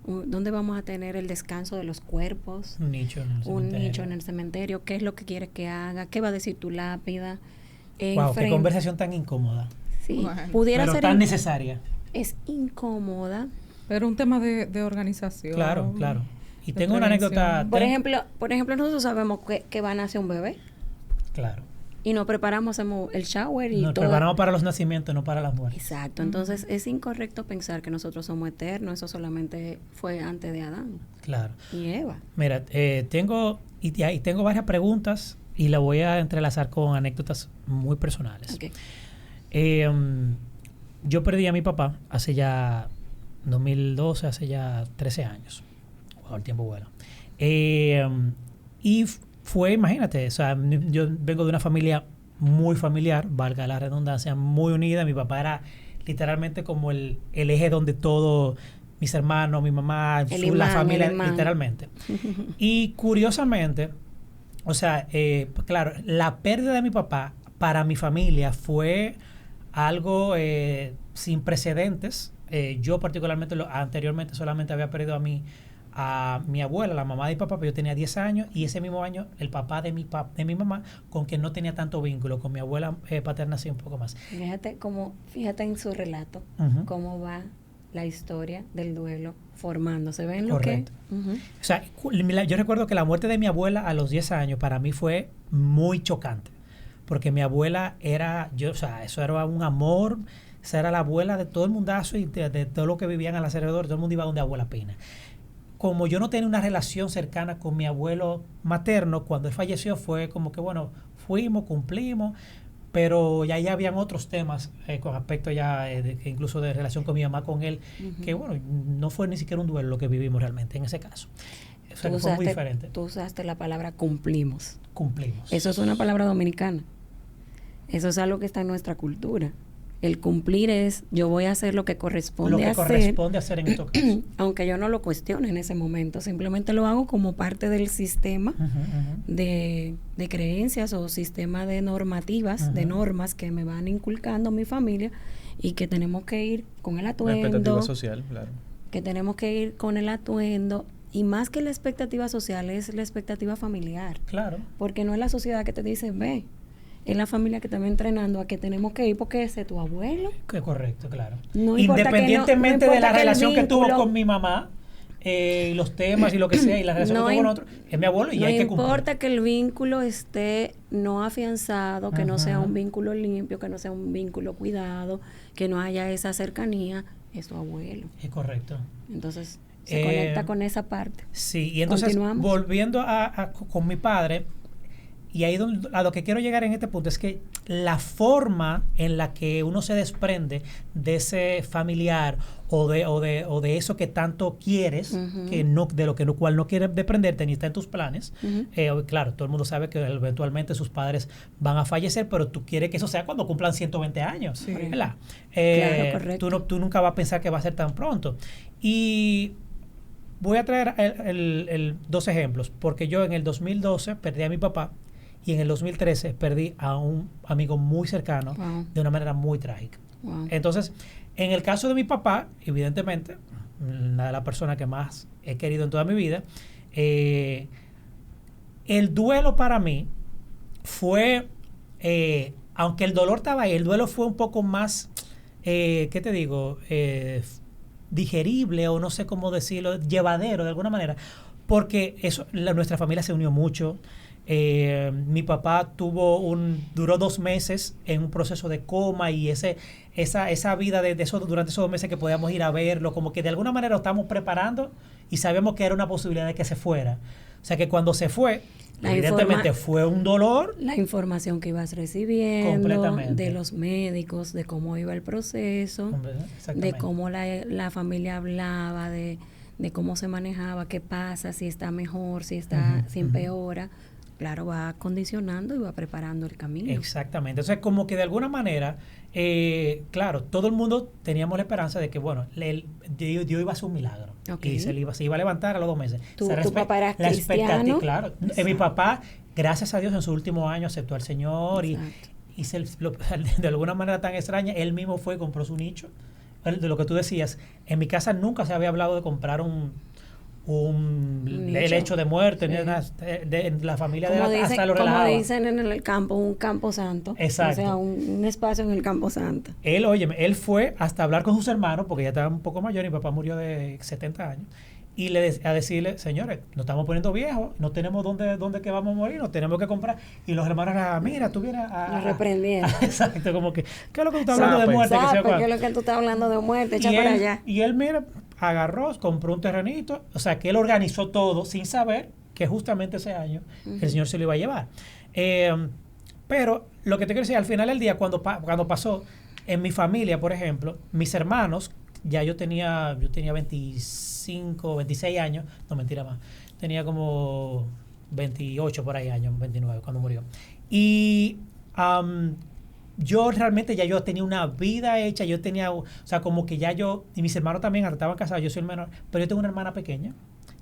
dónde vamos a tener el descanso de los cuerpos, un nicho en el cementerio, qué es lo que quieres que haga, qué va a decir tu lápida. Wow, qué conversación tan incómoda. Sí, bueno, pudiera pero ser tan necesaria. Es incómoda. Pero un tema de organización. Claro. Y tengo una anécdota. Por ejemplo, nosotros sabemos que van a nacer un bebé. Claro. Y nos preparamos, hacemos el shower y nos preparamos para los nacimientos, no para las muertes. Exacto. Entonces, es incorrecto pensar que nosotros somos eternos. Eso solamente fue antes de Adán. Claro. Y Eva. Mira, tengo varias preguntas y la voy a entrelazar con anécdotas muy personales. Okay. Yo perdí a mi papá hace ya 2012, hace ya 13 años. Wow, el tiempo vuela. Y fue, imagínate, o sea, yo vengo de una familia muy familiar, valga la redundancia, muy unida. Mi papá era literalmente como el eje donde todo, mis hermanos, mi mamá, la familia, literalmente. Y curiosamente, o sea, claro, la pérdida de mi papá para mi familia fue algo sin precedentes. Yo particularmente anteriormente solamente había perdido a mi abuela, la mamá de mi papá, pero yo tenía 10 años y ese mismo año el papá de mi mamá, con quien no tenía tanto vínculo, con mi abuela paterna sí un poco más. Fíjate en su relato, cómo va la historia del duelo formándose. ¿Ven lo que? O sea, yo recuerdo que la muerte de mi abuela a los 10 años para mí fue muy chocante. porque mi abuela era, o sea, eso era un amor, esa era la abuela de todo el mundazo y de todo lo que vivían a alrededor, todo el mundo iba donde abuela Pina. Como yo no tenía una relación cercana con mi abuelo materno, cuando él falleció fue como que, bueno, fuimos, cumplimos, pero ya habían otros temas con aspecto ya incluso de relación con mi mamá con él, que bueno, no fue ni siquiera un duelo lo que vivimos realmente en ese caso. O sea, que fue muy diferente. Tú usaste la palabra cumplimos. Cumplimos. Eso es una palabra dominicana. Eso es algo que está en nuestra cultura. El cumplir es, yo voy a hacer lo que corresponde hacer. Lo que corresponde hacer en estos casos. Aunque yo no lo cuestione en ese momento, simplemente lo hago como parte del sistema de creencias o sistema de normativas, de normas que me van inculcando mi familia y que tenemos que ir con el atuendo. La expectativa social, claro. Que tenemos que ir con el atuendo. Y más que la expectativa social es la expectativa familiar. Claro. Porque no es la sociedad que te dice, ve, es la familia que te va entrenando a que tenemos que ir porque ese es tu abuelo. Que correcto, claro. No independientemente de la relación que tuvo vínculo, con mi mamá, los temas y lo que sea, y la relación que tuvo con otro, es mi abuelo y hay que cumplir. No importa que el vínculo esté no afianzado, que no sea un vínculo limpio, que no sea un vínculo cuidado, que no haya esa cercanía, es tu abuelo. Es correcto. Entonces, se conecta con esa parte. Sí, y entonces, volviendo con mi padre, y ahí a lo que quiero llegar en este punto es que la forma en la que uno se desprende de ese familiar o de eso que tanto quieres, que no, de lo que cual no quieres desprenderte ni está en tus planes, claro, todo el mundo sabe que eventualmente sus padres van a fallecer, pero tú quieres que eso sea cuando cumplan 120 años, sí. ¿verdad? Claro, correcto. Tú nunca vas a pensar que va a ser tan pronto. Y voy a traer dos ejemplos, porque yo en el 2012 perdí a mi papá y en el 2013 perdí a un amigo muy cercano de una manera muy trágica. Entonces, en el caso de mi papá, evidentemente, una de las personas que más he querido en toda mi vida, el duelo para mí fue, aunque el dolor estaba ahí, el duelo fue un poco más, ¿qué te digo?, digerible o no sé cómo decirlo, llevadero de alguna manera, porque nuestra familia se unió mucho. Mi papá duró 2 meses en un proceso de coma y esa vida de eso, durante esos 2 meses que podíamos ir a verlo, como que de alguna manera lo estábamos preparando y sabíamos que era una posibilidad de que se fuera. O sea que cuando se fue, evidentemente fue un dolor. La información que ibas recibiendo de los médicos, de cómo iba el proceso, de cómo la familia hablaba, de cómo se manejaba, qué pasa, si está mejor, si empeora. Claro, va condicionando y va preparando el camino. Exactamente. Entonces, como que de alguna manera, claro, todo el mundo teníamos la esperanza de que, bueno, Dios iba a hacer un milagro. Y se iba a levantar a los 2 meses. ¿Tu papá era cristiano? Claro. Mi papá, gracias a Dios, en sus últimos años aceptó al Señor y de alguna manera tan extraña, él mismo fue y compró su nicho. De lo que tú decías, en mi casa nunca se había hablado de comprar el hecho de muerte, de la familia hasta lo relajaba. Como dicen en el campo, un campo santo. Exacto. O sea, un espacio en el campo santo. Él fue hasta hablar con sus hermanos, porque ya estaba un poco mayor, y mi papá murió de 70 años, y a decirle, señores, nos estamos poniendo viejos, no tenemos dónde que vamos a morir, nos tenemos que comprar. Y los hermanos, mira, tú vienes Nos reprendieron. Exacto, como que, ¿qué es lo que tú estás hablando de muerte? ¿Qué es lo que tú estás hablando de muerte? Echa para allá. Y él, mira, agarró, compró un terrenito, o sea, que él organizó todo sin saber que justamente ese año el Señor se lo iba a llevar. Pero lo que te quiero decir, al final del día, cuando pasó, en mi familia, por ejemplo, mis hermanos, ya yo tenía 25, 26 años, no, mentira más, tenía como 28 por ahí años, 29 cuando murió. Y yo realmente ya yo tenía una vida hecha, yo tenía, o sea, como que ya y mis hermanos también estaban casados, yo soy el menor, pero yo tengo una hermana pequeña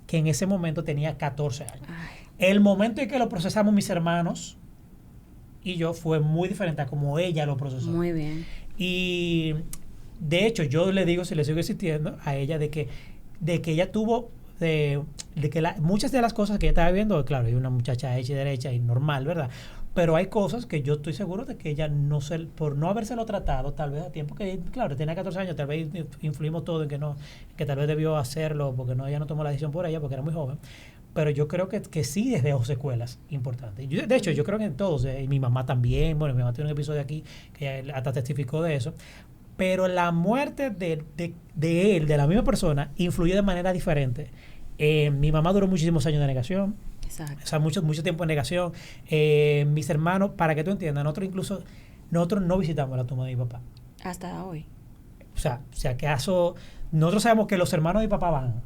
que en ese momento tenía 14 años. El momento en que lo procesamos mis hermanos y yo fue muy diferente a como ella lo procesó. Muy bien. Y de hecho, yo le digo, si le sigo insistiendo a ella, de que ella tuvo, de que muchas de las cosas que ella estaba viendo, claro, hay una muchacha hecha y derecha y normal, ¿verdad? Pero hay cosas que yo estoy seguro de que ella por no habérselo tratado tal vez a tiempo, que claro, tenía 14 años, tal vez influimos todo en que tal vez debió hacerlo porque ella no tomó la decisión por ella porque era muy joven. pero yo creo que sí dejó secuelas importantes. De hecho, yo creo que en todos, y mi mamá también, bueno, mi mamá tiene un episodio aquí que hasta testificó de eso, pero la muerte de él, de la misma persona, influyó de manera diferente. Mi mamá duró muchísimos años de negación. Exacto. O sea, mucho tiempo en negación. Mis hermanos, para que tú entiendas, nosotros no visitamos la tumba de mi papá. Hasta hoy. O sea, si acaso, nosotros sabemos que los hermanos de mi papá van.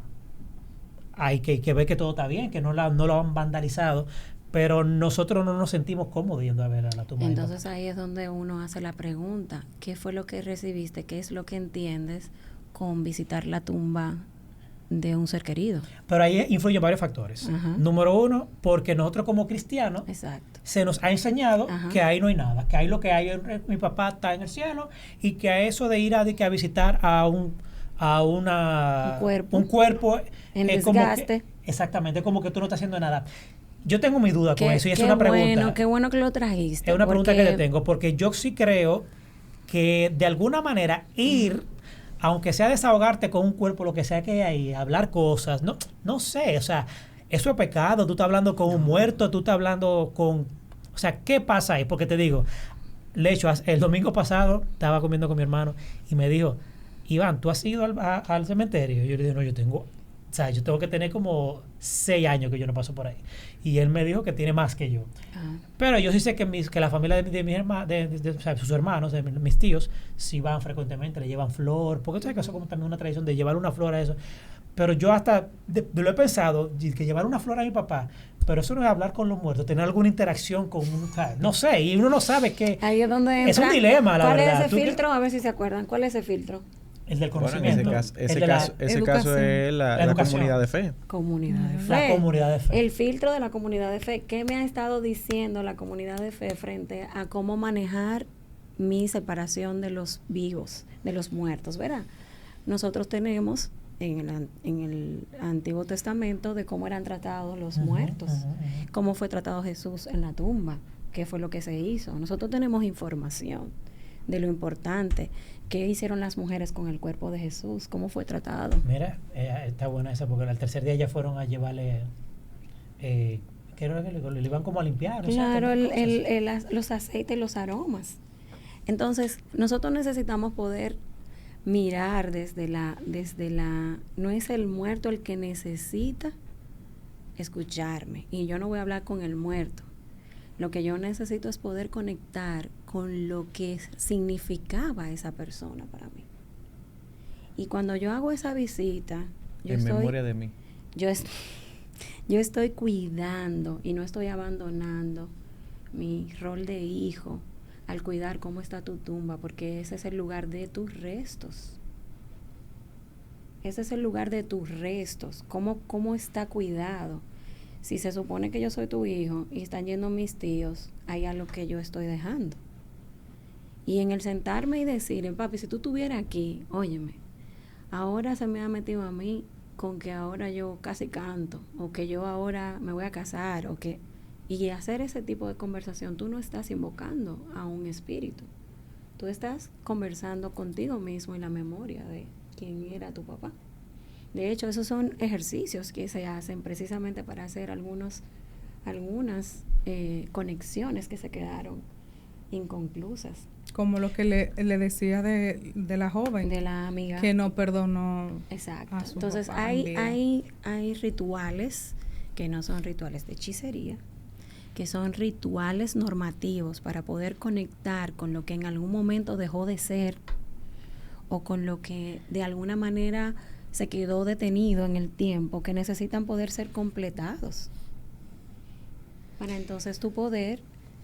Hay que ver que todo está bien, que no lo han vandalizado, pero nosotros no nos sentimos cómodos yendo a ver a la tumba. Entonces ahí es donde uno hace la pregunta, ¿qué fue lo que recibiste? ¿Qué es lo que entiendes con visitar la tumba de un ser querido? Pero ahí influyen varios factores. Ajá. Número uno, porque nosotros como cristianos Exacto. se nos ha enseñado Ajá. que ahí no hay nada, que ahí lo que hay, mi papá está en el cielo, y que a eso de ir a visitar un cuerpo en es desgaste. Exactamente, como que tú no estás haciendo nada. Yo tengo mi duda con eso y es una pregunta. Qué bueno que lo trajiste. Es una pregunta que le tengo, porque yo sí creo que de alguna manera ir, aunque sea desahogarte con un cuerpo, lo que sea que hay ahí, hablar cosas, no sé, o sea, eso es pecado, tú estás hablando con un muerto, tú estás hablando con... O sea, ¿qué pasa ahí? Porque te digo, de hecho, el domingo pasado estaba comiendo con mi hermano y me dijo, Iván, ¿tú has ido al cementerio? Y yo le dije, no, yo tengo que tener como 6 años que yo no paso por ahí. Y él me dijo que tiene más que yo. Pero yo sí sé que la familia de mis hermanos, o sea, sus hermanos, de mis tíos, sí van frecuentemente, le llevan flor, porque eso es como también una tradición de llevar una flor a eso. Pero yo hasta lo he pensado, que llevar una flor a mi papá, pero eso no es hablar con los muertos, tener alguna interacción con no sé, y uno no sabe qué. Ahí es donde entra. Es un dilema, la verdad. ¿Cuál es ese filtro? A ver si se acuerdan. ¿Cuál es ese filtro? El del conocimiento. Bueno, ese caso es la comunidad de fe. Comunidad de fe. La comunidad de fe. El filtro de la comunidad de fe. ¿Qué me ha estado diciendo la comunidad de fe frente a cómo manejar mi separación de los vivos, de los muertos, ¿verdad? Nosotros tenemos en el Antiguo Testamento de cómo eran tratados los muertos, cómo fue tratado Jesús en la tumba, qué fue lo que se hizo. Nosotros tenemos información de lo importante. ¿Qué hicieron las mujeres con el cuerpo de Jesús? ¿Cómo fue tratado? Mira, está buena esa, porque al tercer día ya fueron a llevarle, que le iban como a limpiar. Claro, los aceites, los aromas. Entonces, nosotros necesitamos poder mirar desde la, no es el muerto el que necesita escucharme. Y yo no voy a hablar con el muerto. Lo que yo necesito es poder conectar con lo que significaba esa persona para mí. Y cuando yo hago esa visita, memoria de mí. Yo estoy cuidando y no estoy abandonando mi rol de hijo al cuidar cómo está tu tumba, porque ese es el lugar de tus restos. Ese es el lugar de tus restos, cómo está cuidado. Si se supone que yo soy tu hijo y están yendo mis tíos, hay algo que yo estoy dejando. Y en el sentarme y decir, papi, si tú estuvieras aquí, óyeme, ahora se me ha metido a mí con que ahora yo casi canto, o que yo ahora me voy a casar, y hacer ese tipo de conversación, tú no estás invocando a un espíritu. Tú estás conversando contigo mismo en la memoria de quién era tu papá. De hecho, esos son ejercicios que se hacen precisamente para hacer algunas conexiones que se quedaron inconclusas. Como lo que le decía de la joven. De la amiga. Que no perdonó. Exacto. A su Entonces, papá hay rituales que no son rituales de hechicería, que son rituales normativos para poder conectar con lo que en algún momento dejó de ser o con lo que de alguna manera se quedó detenido en el tiempo, que necesitan poder ser completados para entonces tú poder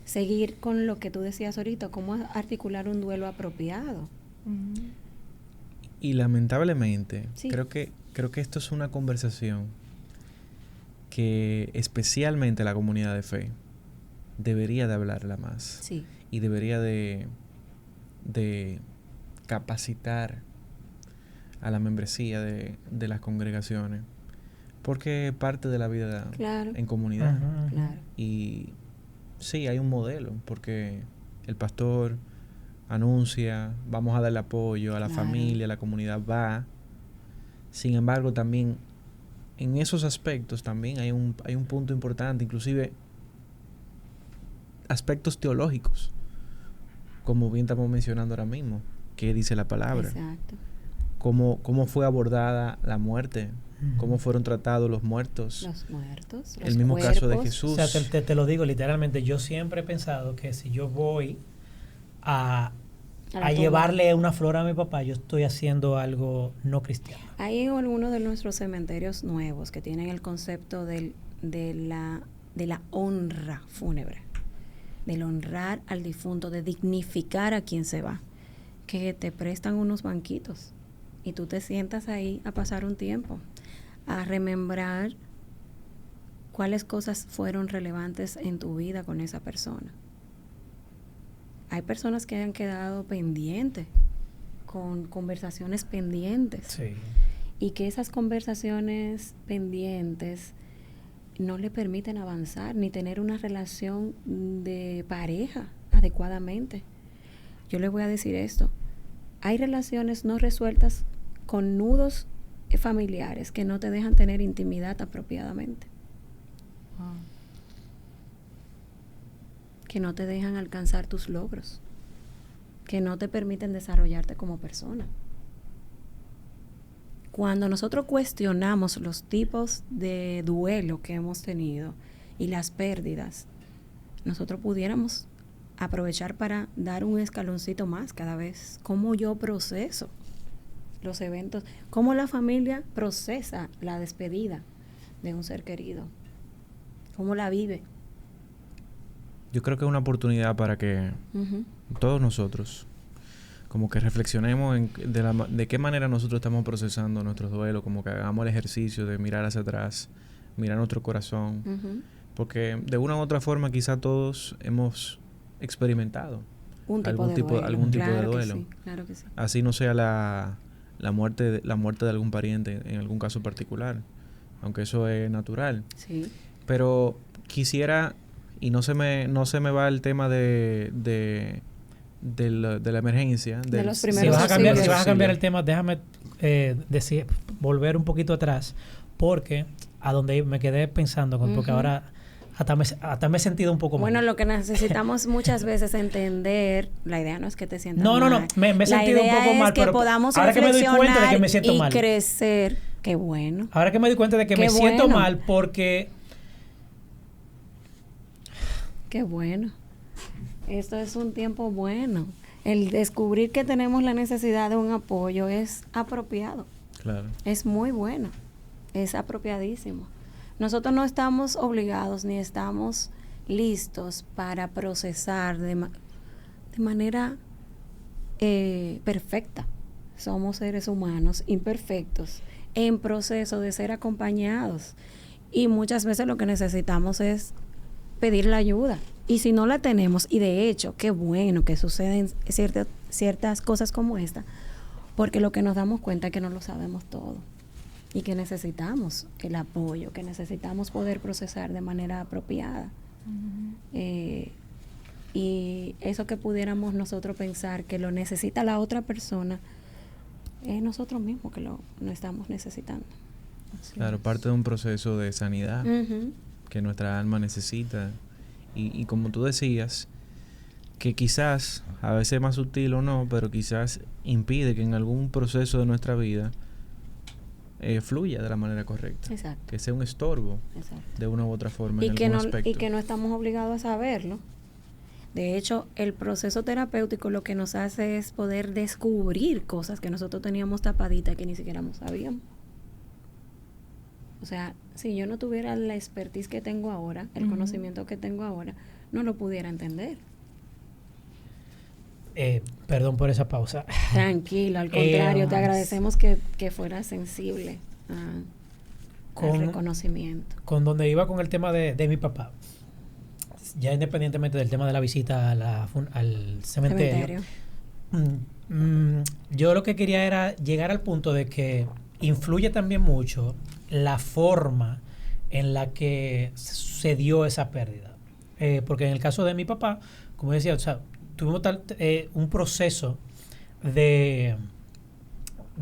seguir con lo que tú decías ahorita, cómo articular un duelo apropiado. Y lamentablemente, sí, creo que esto es una conversación que especialmente la comunidad de fe debería de hablarla más. Sí. Y debería de capacitar a la membresía de las congregaciones, porque es parte de la vida en comunidad. Claro. Y sí, hay un modelo, porque el pastor anuncia, vamos a darle apoyo a la familia, la comunidad va. Sin embargo, también en esos aspectos también hay un punto importante, inclusive aspectos teológicos, como bien estamos mencionando ahora mismo. ¿Qué dice la palabra? Exacto. ¿Cómo fue abordada la muerte? ¿Cómo fueron tratados los muertos? Los muertos, el mismo cuerpos. caso de Jesús. O sea, te lo digo literalmente, yo siempre he pensado que si yo voy a llevarle una flor a mi papá, yo estoy haciendo algo no cristiano. Hay algunos de nuestros cementerios nuevos que tienen el concepto de la honra fúnebre, del honrar al difunto, de dignificar a quien se va, que te prestan unos banquitos y tú te sientas ahí a pasar un tiempo, a remembrar cuáles cosas fueron relevantes en tu vida con esa persona. Hay personas que han quedado pendientes, con conversaciones pendientes. Sí. Y que esas conversaciones pendientes no le permiten avanzar ni tener una relación de pareja adecuadamente. Yo les voy a decir esto. Hay relaciones no resueltas con nudos familiares que no te dejan tener intimidad apropiadamente. Wow. Que no te dejan alcanzar tus logros, que no te permiten desarrollarte como persona. Cuando nosotros cuestionamos los tipos de duelo que hemos tenido y las pérdidas, nosotros pudiéramos aprovechar para dar un escaloncito más cada vez. Cómo yo proceso los eventos, cómo la familia procesa la despedida de un ser querido, cómo la vive. Yo creo que es una oportunidad para que todos nosotros como que reflexionemos de qué manera nosotros estamos procesando nuestros duelos, como que hagamos el ejercicio de mirar hacia atrás, mirar nuestro corazón, porque de una u otra forma quizá todos hemos experimentado algún tipo de duelo. Sí, claro que sí. Así no sea la muerte de algún pariente en algún caso particular, aunque eso es natural. Sí. Pero quisiera, y no se me va el tema de la emergencia. De los Si primeros vas a cambiar el tema, déjame volver un poquito atrás, porque a donde me quedé pensando, porque ahora hasta me he sentido un poco mal. Bueno, lo que necesitamos muchas veces entender, la idea no es que te sientas no, mal. me he sentido un poco mal, que pero podamos ahora que me doy cuenta de que me siento y mal. crecer. Qué bueno. Ahora que me doy cuenta de que me siento mal porque... Qué bueno. Esto es un tiempo bueno. El descubrir que tenemos la necesidad de un apoyo es apropiado. Claro. Es muy bueno. Es apropiadísimo. Nosotros no estamos obligados ni estamos listos para procesar de manera perfecta. Somos seres humanos imperfectos en proceso de ser acompañados. Y muchas veces lo que necesitamos es pedir la ayuda. Y si no la tenemos, y de hecho, qué bueno que suceden ciertas cosas como esta, porque lo que nos damos cuenta es que no lo sabemos todo y que necesitamos el apoyo, que necesitamos poder procesar de manera apropiada. Y eso que pudiéramos nosotros pensar que lo necesita la otra persona, es nosotros mismos que lo estamos necesitando. Claro, parte de un proceso de sanidad que nuestra alma necesita. Y como tú decías, que quizás, a veces más sutil o no, pero quizás impide que en algún proceso de nuestra vida fluya de la manera correcta. Exacto. Que sea un estorbo. Exacto. De una u otra forma Y en que algún no, aspecto. y que no estamos obligados a saberlo. De hecho, el proceso terapéutico lo que nos hace es poder descubrir cosas que nosotros teníamos tapaditas que ni siquiera sabíamos. O sea, si yo no tuviera la expertise que tengo ahora, el conocimiento que tengo ahora, no lo pudiera entender. Perdón por esa pausa. Tranquilo, al contrario, te agradecemos que fueras sensible al reconocimiento. Con donde iba con el tema de mi papá, ya independientemente del tema de la visita al cementerio. Yo lo que quería era llegar al punto de que influye también mucho la forma en la que se dio esa pérdida. Porque en el caso de mi papá, como decía, o sea, tuvimos un proceso de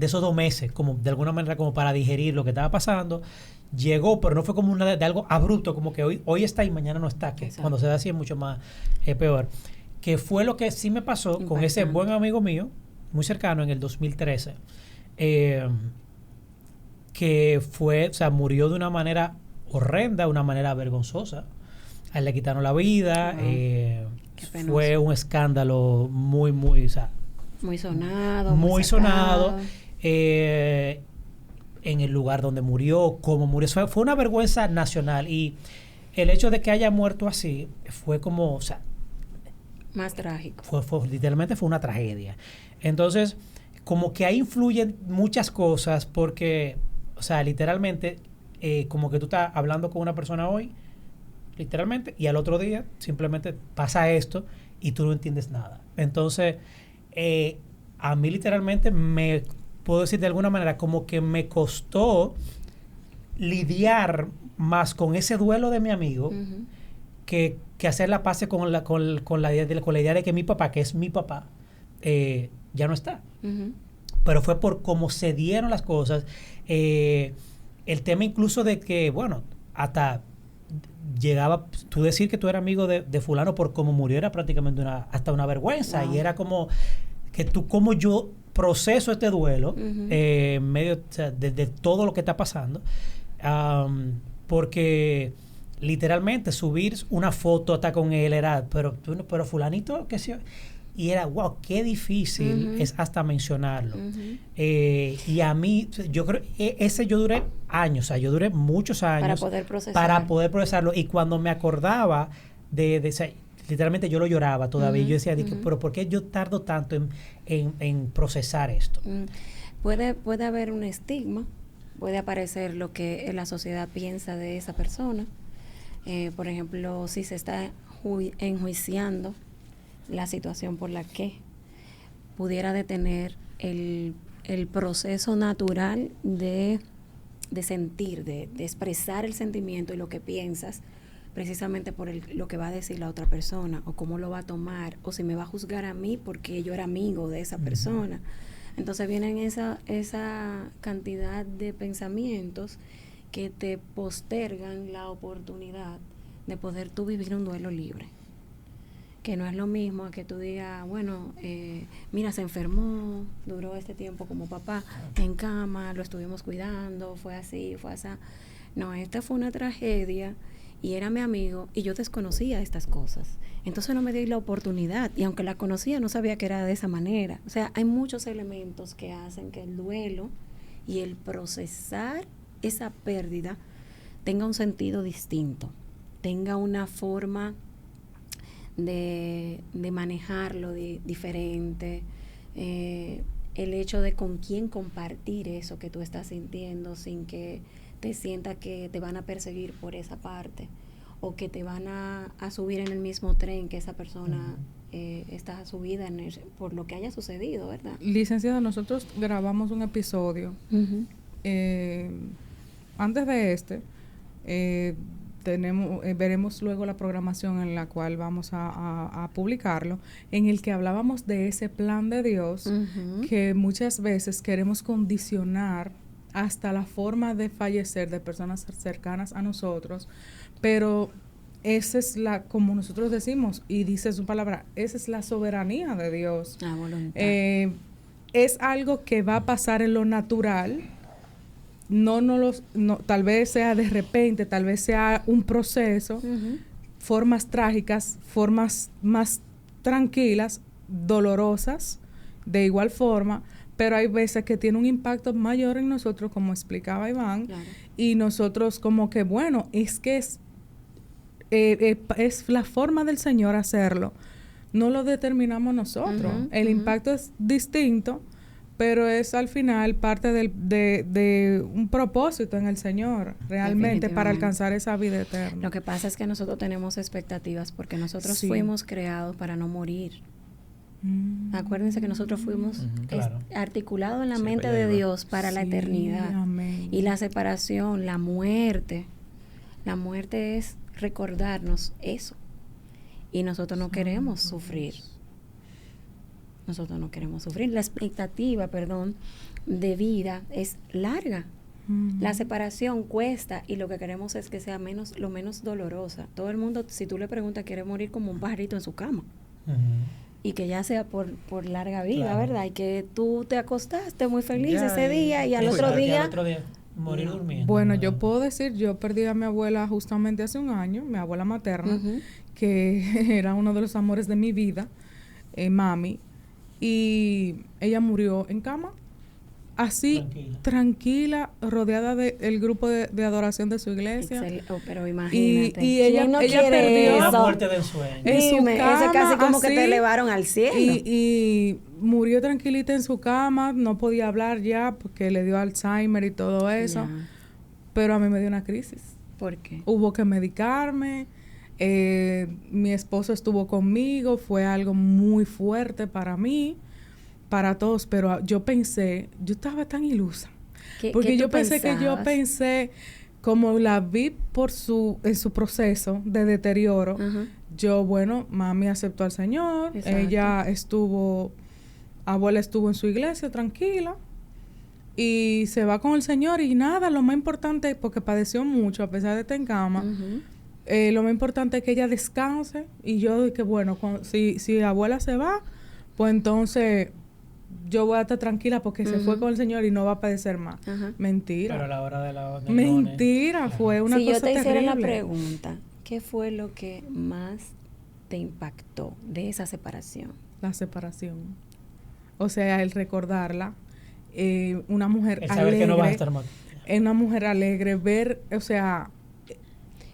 de esos 2 meses, como de alguna manera como para digerir lo que estaba pasando. Llegó, pero no fue como de algo abrupto, como que hoy está y mañana no está, que cuando se da así es mucho más peor. Que fue lo que sí me pasó con ese buen amigo mío, muy cercano, en el 2013, que fue, o sea, murió de una manera horrenda, una manera vergonzosa. A él le quitaron la vida, fue un escándalo muy, o sea, muy sonado. Muy sonado. En el lugar donde murió, cómo murió. Fue una vergüenza nacional. Y el hecho de que haya muerto así fue como, o sea, más trágico. Literalmente fue una tragedia. Entonces, como que ahí influyen muchas cosas porque, o sea, literalmente, como que tú estás hablando con una persona hoy, literalmente, y al otro día simplemente pasa esto y tú no entiendes nada. Entonces, a mí literalmente puedo decir de alguna manera, como que me costó lidiar más con ese duelo de mi amigo que hacer la paz con la idea de que mi papá, que es mi papá, ya no está. Pero fue por cómo se dieron las cosas. El tema incluso de que, bueno, hasta llegaba, tú decir que tú eras amigo de fulano por cómo murió era prácticamente hasta una vergüenza. Wow. Y era como que como yo proceso este duelo medio, o sea, de todo lo que está pasando, porque literalmente subir una foto hasta con él era, pero fulanito, qué sé yo, y era, wow, qué difícil es hasta mencionarlo. Y a mí, yo creo, yo duré años, o sea, yo duré muchos años para poder procesarlo, y cuando me acordaba o sea, literalmente yo lo lloraba todavía. Yo decía, pero ¿por qué yo tardo tanto en procesar esto? Puede haber un estigma, puede aparecer lo que la sociedad piensa de esa persona. Por ejemplo, si se está enjuiciando la situación por la que pudiera detener el proceso natural de sentir, de expresar el sentimiento y lo que piensas, precisamente por lo que va a decir la otra persona, o cómo lo va a tomar, o si me va a juzgar a mí porque yo era amigo de esa persona. Entonces vienen esa cantidad de pensamientos que te postergan la oportunidad de poder tú vivir un duelo libre. Que no es lo mismo que tú digas, bueno, mira, se enfermó, duró este tiempo como papá en cama, lo estuvimos cuidando, fue así, fue así. No, esta fue una tragedia y era mi amigo y yo desconocía estas cosas. Entonces no me di la oportunidad, y aunque la conocía no sabía que era de esa manera. O sea, hay muchos elementos que hacen que el duelo y el procesar esa pérdida tenga un sentido distinto, tenga una forma de manejarlo diferente, el hecho de con quién compartir eso que tú estás sintiendo sin que te sientas que te van a perseguir por esa parte, o que te van a subir en el mismo tren que esa persona está subida por lo que haya sucedido, ¿verdad? Licenciada, nosotros grabamos un episodio antes de veremos luego la programación en la cual vamos a publicarlo, en el que hablábamos de ese plan de Dios que muchas veces queremos condicionar hasta la forma de fallecer de personas cercanas a nosotros, pero esa es como nosotros decimos, y dice su palabra, esa es la soberanía de Dios. La voluntad. Es algo que va a pasar en lo natural. No, tal vez sea de repente, tal vez sea un proceso, formas trágicas, formas más tranquilas, dolorosas, de igual forma, pero hay veces que tiene un impacto mayor en nosotros, como explicaba Iván, claro. Y nosotros como que, bueno, es que es la forma del Señor hacerlo, no lo determinamos nosotros, el impacto es distinto, pero es al final parte de un propósito en el Señor, realmente, para alcanzar esa vida eterna. Lo que pasa es que nosotros tenemos expectativas porque nosotros fuimos creados para no morir. Acuérdense que nosotros fuimos articulados en la mente de Dios para la eternidad. Amén. Y la separación, la muerte es recordarnos eso. Y nosotros no queremos sufrir. nosotros no queremos sufrir. La expectativa, de vida es larga. La separación cuesta y lo que queremos es que sea lo menos dolorosa. Todo el mundo, si tú le preguntas, quiere morir como un pajarito en su cama. Y que ya sea por larga vida, claro, ¿verdad? Y que tú te acostaste muy feliz ese día y al otro día morir durmiendo. Bueno, yo puedo decir, yo perdí a mi abuela justamente hace un año, mi abuela materna, que era uno de los amores de mi vida, mami, y ella murió en cama, así, tranquila, rodeada del grupo de adoración de su iglesia. Pero imagínate. Y ella perdió una muerte del sueño. En su cama, ese casi como así, que te elevaron al cielo. Y murió tranquilita en su cama, no podía hablar ya porque le dio Alzheimer y todo eso. Yeah. Pero a mí me dio una crisis. ¿Por qué? Hubo que medicarme. Mi esposo estuvo conmigo. Fue algo muy fuerte para mí, para todos. Pero yo estaba tan ilusa. Porque yo pensé, como la vi en su proceso de deterioro, mami aceptó al Señor. Exacto. Abuela estuvo en su iglesia tranquila y se va con el Señor y nada, lo más importante, porque padeció mucho a pesar de estar en cama, lo más importante es que ella descanse. Y yo dije, bueno, si abuela se va, pues entonces yo voy a estar tranquila porque se fue con el Señor y no va a padecer más. Mentira. Pero a la hora de la mentira, fue una cosa terrible. Si yo te hiciera la pregunta, ¿qué fue lo que más te impactó de esa separación? La separación. O sea, el recordarla, una mujer alegre. El saber que no vas a estar mal. Una mujer alegre, ver, o sea...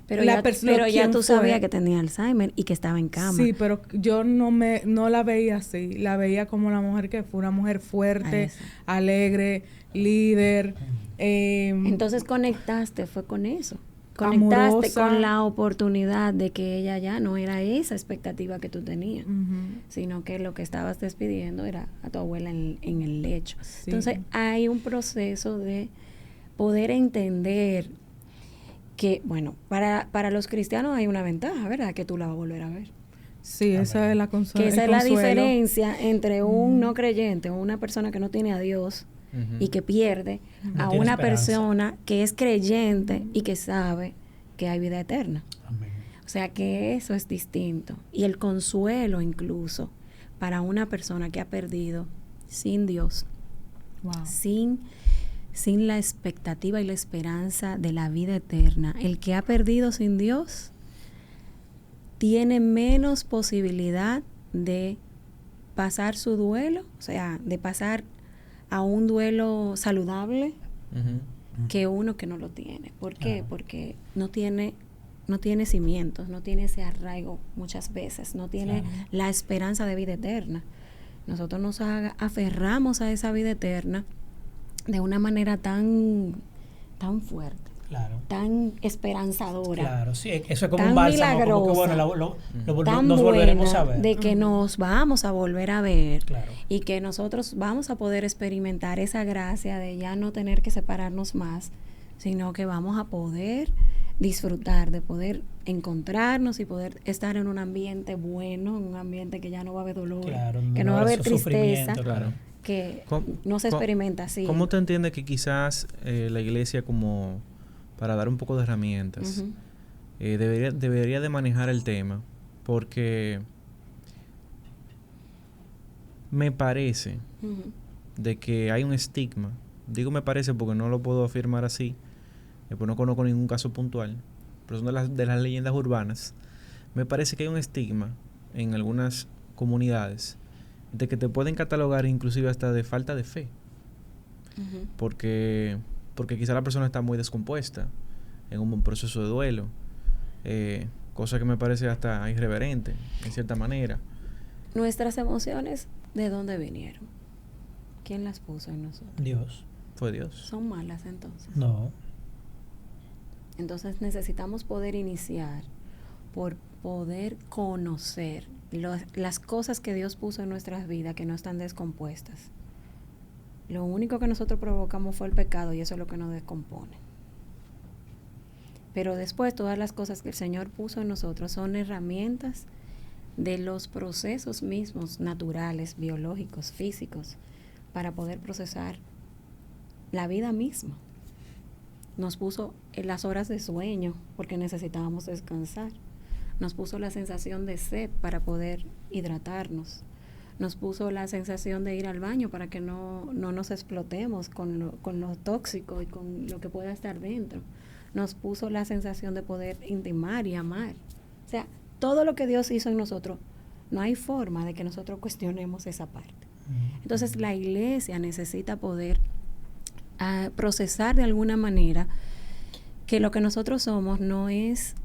Pero ya tú sabías que tenía Alzheimer y que estaba en cama. Sí, pero yo no la veía así. La veía como la mujer que fue, una mujer fuerte, alegre, líder. Entonces fue con eso. Conectaste amorosa, con la oportunidad de que ella ya no era esa expectativa que tú tenías, sino que lo que estabas despidiendo era a tu abuela en el lecho. Sí. Entonces hay un proceso de poder entender que, bueno, para los cristianos hay una ventaja, ¿verdad? Que tú la vas a volver a ver. Sí, esa es la que esa es la diferencia entre un no creyente o una persona que no tiene a Dios y que pierde a una persona que es creyente y que sabe que hay vida eterna. Amén. O sea que eso es distinto. Y el consuelo incluso para una persona que ha perdido sin Dios, sin la expectativa y la esperanza de la vida eterna. El que ha perdido sin Dios tiene menos posibilidad de pasar su duelo, o sea, de pasar a un duelo saludable que uno que no lo tiene. ¿Por qué? Porque no tiene cimientos, no tiene ese arraigo muchas veces, no tiene la esperanza de vida eterna. Nosotros nos aferramos a esa vida eterna de una manera tan fuerte. Claro. Tan esperanzadora. Claro, sí, eso es como un bálsamo, como que bueno, nos volveremos a ver. De que nos vamos a volver a ver. Claro. Y que nosotros vamos a poder experimentar esa gracia de ya no tener que separarnos más, sino que vamos a poder disfrutar, de poder encontrarnos y poder estar en un ambiente bueno, en un ambiente que ya no va a haber dolor, que no va a haber tristeza. Claro. Que no se experimenta así. ¿Cómo te entiendes que quizás la iglesia, como para dar un poco de herramientas, debería de manejar el tema? Porque me parece de que hay un estigma. Digo me parece porque no lo puedo afirmar así, pues no conozco ningún caso puntual, pero son de las leyendas urbanas. Me parece que hay un estigma en algunas comunidades de que te pueden catalogar inclusive hasta de falta de fe. Porque quizá la persona está muy descompuesta en un proceso de duelo, cosa que me parece hasta irreverente en cierta manera. Nuestras emociones, ¿de dónde vinieron? ¿Quién las puso en nosotros? Dios. Fue Dios. ¿Son malas entonces? No. Entonces necesitamos poder iniciar por poder conocer las cosas que Dios puso en nuestras vidas que no están descompuestas. Lo único que nosotros provocamos fue el pecado y eso es lo que nos descompone. Pero después todas las cosas que el Señor puso en nosotros son herramientas de los procesos mismos naturales, biológicos, físicos, para poder procesar la vida misma. Nos puso en las horas de sueño porque necesitábamos descansar. Nos puso la sensación de sed para poder hidratarnos. Nos puso la sensación de ir al baño para que no nos explotemos con lo tóxico y con lo que pueda estar dentro. Nos puso la sensación de poder intimar y amar. O sea, todo lo que Dios hizo en nosotros, no hay forma de que nosotros cuestionemos esa parte. Entonces la iglesia necesita poder procesar de alguna manera que lo que nosotros somos no es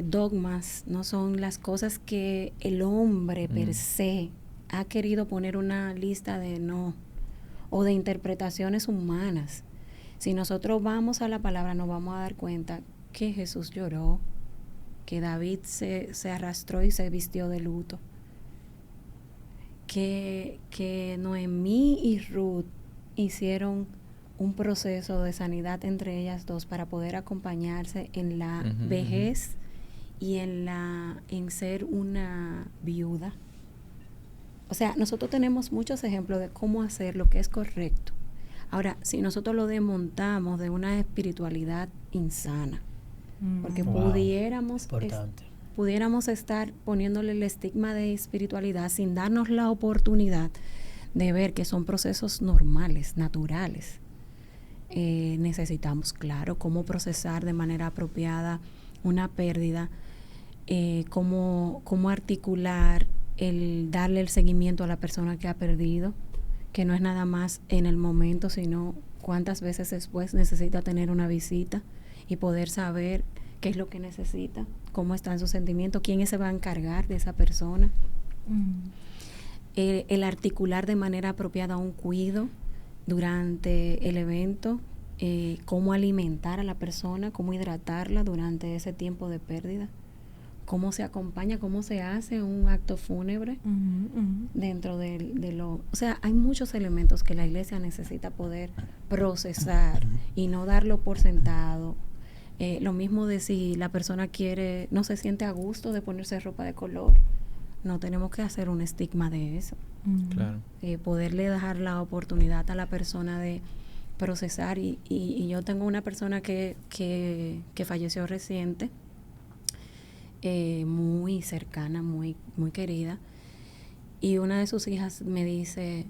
dogmas, no son las cosas que el hombre per se ha querido poner una lista de no o de interpretaciones humanas. Si nosotros vamos a la palabra nos vamos a dar cuenta que Jesús lloró, que David se arrastró y se vistió de luto, que Noemí y Ruth hicieron un proceso de sanidad entre ellas dos para poder acompañarse en la vejez y en ser una viuda. O sea, nosotros tenemos muchos ejemplos de cómo hacer lo que es correcto. Ahora, si nosotros lo desmontamos de una espiritualidad insana, porque pudiéramos estar poniéndole el estigma de espiritualidad sin darnos la oportunidad de ver que son procesos normales, naturales. Necesitamos, claro, cómo procesar de manera apropiada una pérdida, cómo articular el darle el seguimiento a la persona que ha perdido, que no es nada más en el momento, sino cuántas veces después necesita tener una visita y poder saber qué es lo que necesita, cómo están sus sentimientos, quién se va a encargar de esa persona. El articular de manera apropiada un cuidado durante el evento, cómo alimentar a la persona, cómo hidratarla durante ese tiempo de pérdida, cómo se acompaña, cómo se hace un acto fúnebre dentro de lo... O sea, hay muchos elementos que la iglesia necesita poder procesar y no darlo por sentado. Lo mismo de si la persona no se siente a gusto de ponerse ropa de color, no tenemos que hacer un estigma de eso. Claro. Poderle dejar la oportunidad a la persona de procesar y yo tengo una persona que falleció reciente, muy cercana, muy, muy querida, y una de sus hijas me dice,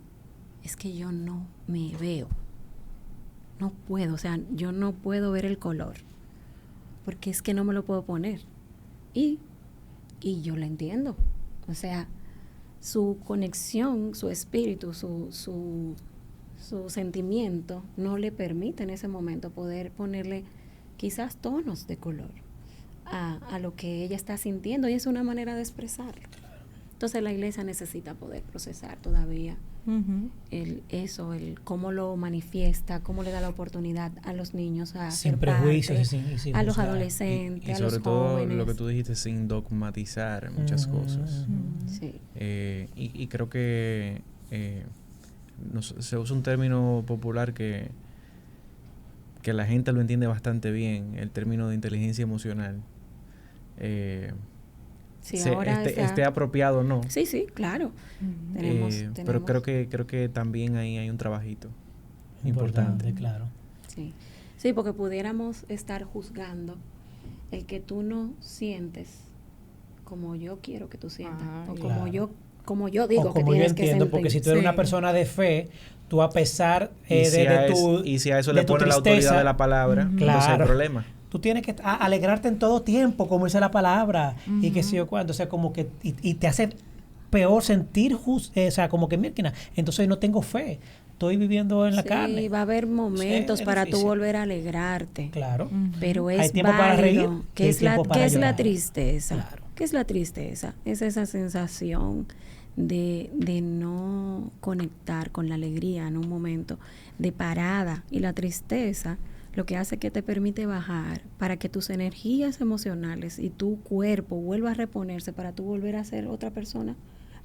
es que yo no me veo, no puedo, o sea, yo no puedo ver el color porque es que no me lo puedo poner, y yo la entiendo, o sea, su conexión, su espíritu, su sentimiento no le permite en ese momento poder ponerle quizás tonos de color a lo que ella está sintiendo, y es una manera de expresarlo. Entonces la iglesia necesita poder procesar todavía el cómo lo manifiesta, cómo le da la oportunidad a los niños a sin ser prejuicios parte, a los adolescentes, y a los sobre todo jóvenes. lo que tú dijiste, sin dogmatizar muchas cosas. Sí. Y creo que se usa un término popular que la gente lo entiende bastante bien, el término de inteligencia emocional. Sí, ahora esté apropiado o no. Sí, claro. Tenemos. Pero creo que también ahí hay un trabajito importante. Claro. Sí, porque pudiéramos estar juzgando el que tú no sientes como yo quiero que tú sientas, o claro. como yo digo o que como tienes yo entiendo, que sentir. porque si tú eres una persona de fe, tú a pesar y si a eso le pone la autoridad de la palabra, entonces hay problema. Tú tienes que alegrarte en todo tiempo, como dice la palabra, y que sé yo cuándo, o sea, como que, y te hace peor sentir, o sea, como que, mira, entonces no tengo fe, estoy viviendo en la carne. Sí, va a haber momentos para tú volver a alegrarte. Claro. Pero es hay tiempo válido. Para reír, ¿Qué es la tristeza? Claro. ¿Qué es la tristeza? Es esa sensación de no conectar con la alegría en un momento de parada, y la tristeza lo que hace que te permite bajar para que tus energías emocionales y tu cuerpo vuelva a reponerse para tú volver a ser otra persona,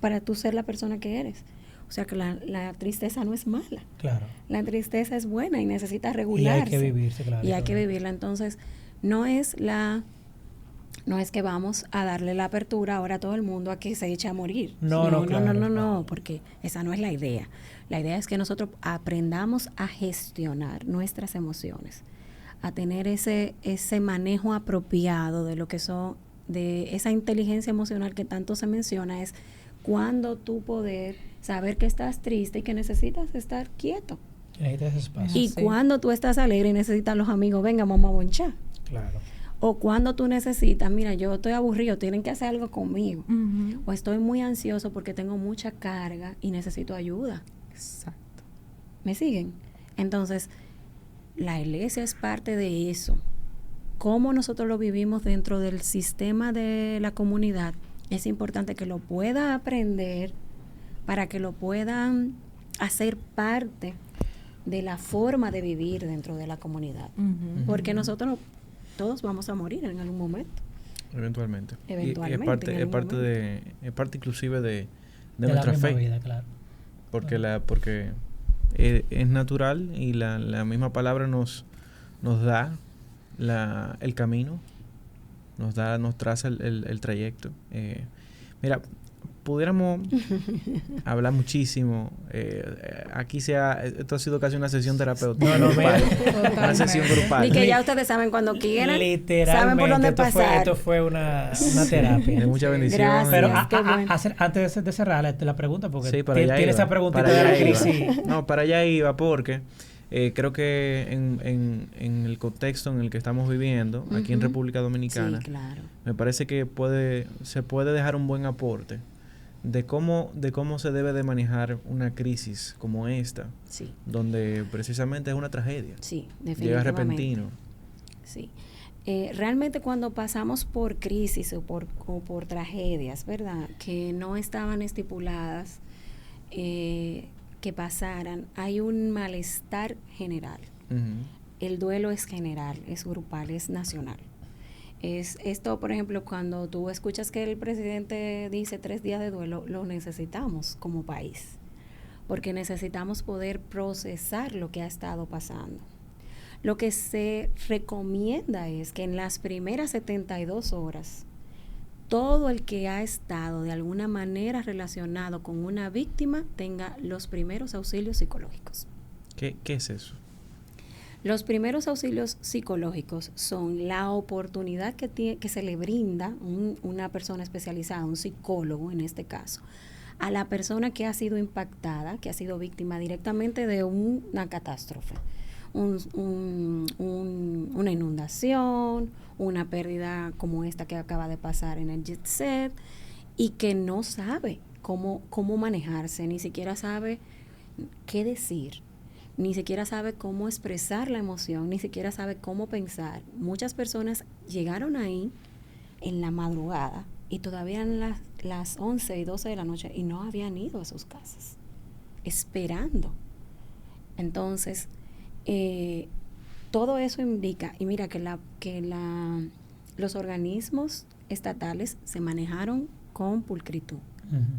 para tú ser la persona que eres. O sea que la tristeza no es mala. Claro. La tristeza es buena y necesita regularse. Y hay que vivirse, claro. Y hay que vivirla. Entonces, no es la No es que vamos a darle la apertura ahora a todo el mundo a que se eche a morir. No, porque esa no es la idea. La idea es que nosotros aprendamos a gestionar nuestras emociones, a tener ese manejo apropiado de lo que son, de esa inteligencia emocional que tanto se menciona, es cuando tú poder saber que estás triste y que necesitas estar quieto. Necesitas espacio. Y cuando tú estás alegre y necesitas los amigos, venga, vamos a bonchar. Claro. O cuando tú necesitas, mira, yo estoy aburrido, tienen que hacer algo conmigo. O estoy muy ansioso porque tengo mucha carga y necesito ayuda. Exacto. ¿Me siguen? Entonces, la iglesia es parte de eso. Cómo nosotros lo vivimos dentro del sistema de la comunidad, es importante que lo pueda aprender para que lo puedan hacer parte de la forma de vivir dentro de la comunidad. Porque nosotros todos vamos a morir en algún momento. Eventualmente. Y es parte inclusive de nuestra fe. Vida, claro. Porque es natural y la misma palabra nos da el camino, nos traza el trayecto. Mira, pudiéramos hablar muchísimo. Aquí esto ha sido casi una sesión terapéutica. Una sesión grupal. Y que ya ustedes saben cuando quieran. Literalmente. Saben por dónde pasar. Esto fue una terapia. De mucha bendición. Gracias. Pero bueno. antes de cerrar la pregunta, porque sí, tiene esa preguntita de la crisis. No, para allá iba porque creo que en el contexto en el que estamos viviendo, aquí en República Dominicana, sí, claro, me parece que se puede dejar un buen aporte de cómo se debe de manejar una crisis como esta, sí, donde precisamente es una tragedia. Sí, definitivamente. Llega repentino. Sí. Realmente cuando pasamos por crisis o por tragedias, ¿verdad?, que no estaban estipuladas que pasaran, hay un malestar general. El duelo es general, es grupal, es nacional. Es esto, por ejemplo, cuando tú escuchas que el presidente dice 3 días de duelo, lo necesitamos como país, porque necesitamos poder procesar lo que ha estado pasando. Lo que se recomienda es que en las primeras 72 horas, todo el que ha estado de alguna manera relacionado con una víctima tenga los primeros auxilios psicológicos. ¿Qué es eso? Los primeros auxilios psicológicos son la oportunidad que se le brinda una persona especializada, un psicólogo en este caso, a la persona que ha sido impactada, que ha sido víctima directamente de una catástrofe, una inundación, una pérdida como esta que acaba de pasar en el Jet Set, y que no sabe cómo manejarse, ni siquiera sabe qué decir, ni siquiera sabe cómo expresar la emoción, ni siquiera sabe cómo pensar. Muchas personas llegaron ahí en la madrugada y todavía en las 11 y 12 de la noche y no habían ido a sus casas, esperando. Entonces, todo eso indica, y mira que los organismos estatales se manejaron con pulcritud.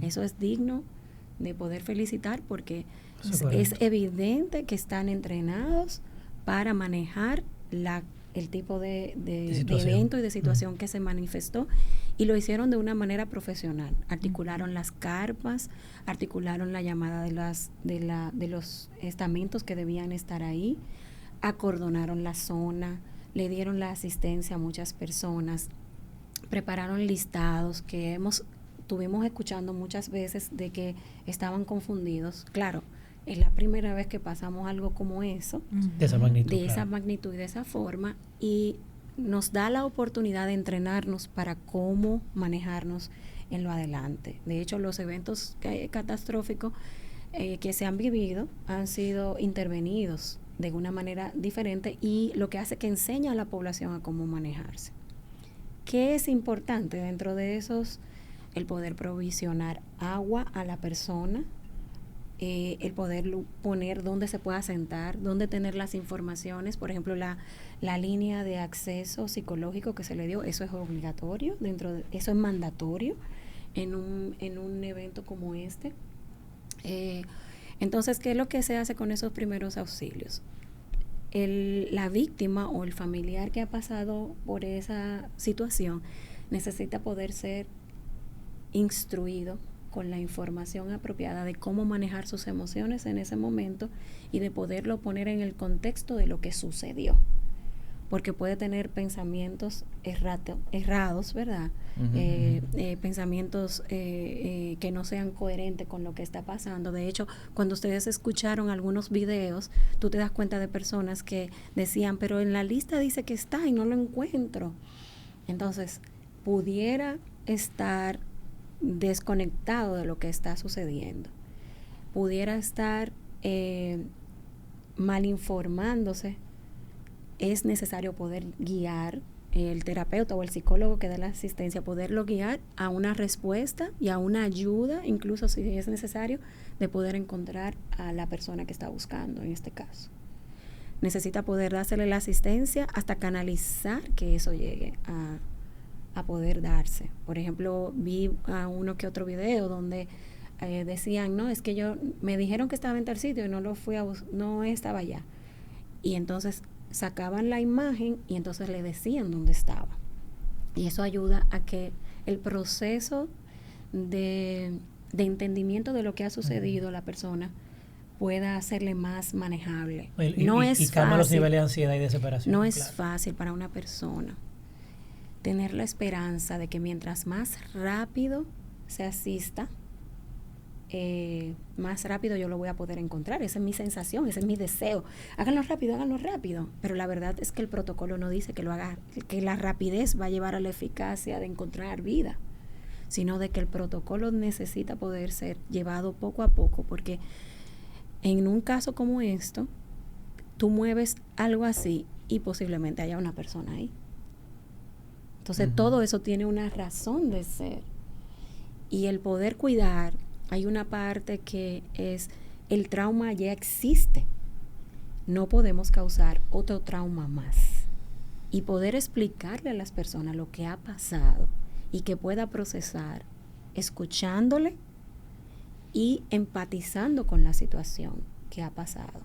Eso es digno de poder felicitar porque es evidente que están entrenados para manejar el tipo de evento y de situación que se manifestó, y lo hicieron de una manera profesional. Articularon las carpas, articularon la llamada de los estamentos que debían estar ahí, acordonaron la zona, le dieron la asistencia a muchas personas, prepararon listados que estuvimos escuchando muchas veces de que estaban confundidos. Claro, es la primera vez que pasamos algo como eso, de esa magnitud, esa magnitud y de esa forma, y nos da la oportunidad de entrenarnos para cómo manejarnos en lo adelante. De hecho, los eventos catastróficos que se han vivido han sido intervenidos de una manera diferente, y lo que hace que enseña a la población a cómo manejarse. ¿Qué es importante dentro de esos? El poder provisionar agua a la persona, el poder poner dónde se pueda sentar, dónde tener las informaciones. Por ejemplo, la línea de acceso psicológico que se le dio, eso es obligatorio, eso es mandatorio en un evento como este. Entonces, ¿qué es lo que se hace con esos primeros auxilios? La víctima o el familiar que ha pasado por esa situación necesita poder ser instruido con la información apropiada de cómo manejar sus emociones en ese momento y de poderlo poner en el contexto de lo que sucedió. Porque puede tener pensamientos errados, ¿verdad? Pensamientos que no sean coherentes con lo que está pasando. De hecho, cuando ustedes escucharon algunos videos, tú te das cuenta de personas que decían, pero en la lista dice que está y no lo encuentro. Entonces, pudiera estar desconectado de lo que está sucediendo. Pudiera estar mal informándose. Es necesario poder guiar el terapeuta o el psicólogo que da la asistencia, poderlo guiar a una respuesta y a una ayuda, incluso si es necesario, de poder encontrar a la persona que está buscando en este caso. Necesita poder dársele la asistencia hasta canalizar que eso llegue a poder darse. Por ejemplo, vi a uno que otro video donde decían, no, es que me dijeron que estaba en tal sitio y no lo fui a no estaba allá. Y entonces sacaban la imagen y entonces le decían dónde estaba. Y eso ayuda a que el proceso de entendimiento de lo que ha sucedido a la persona pueda hacerle más manejable. Y calma los niveles de ansiedad y desesperación. No es fácil para una persona tener la esperanza de que mientras más rápido se asista, más rápido yo lo voy a poder encontrar. Esa es mi sensación, ese es mi deseo. Háganlo rápido. Pero la verdad es que el protocolo no dice que lo haga, que la rapidez va a llevar a la eficacia de encontrar vida, sino de que el protocolo necesita poder ser llevado poco a poco, porque en un caso como esto, tú mueves algo así y posiblemente haya una persona ahí. Entonces, todo eso tiene una razón de ser. Y el poder cuidar, hay una parte que es, el trauma ya existe. No podemos causar otro trauma más. Y poder explicarle a las personas lo que ha pasado y que pueda procesar, escuchándole y empatizando con la situación que ha pasado.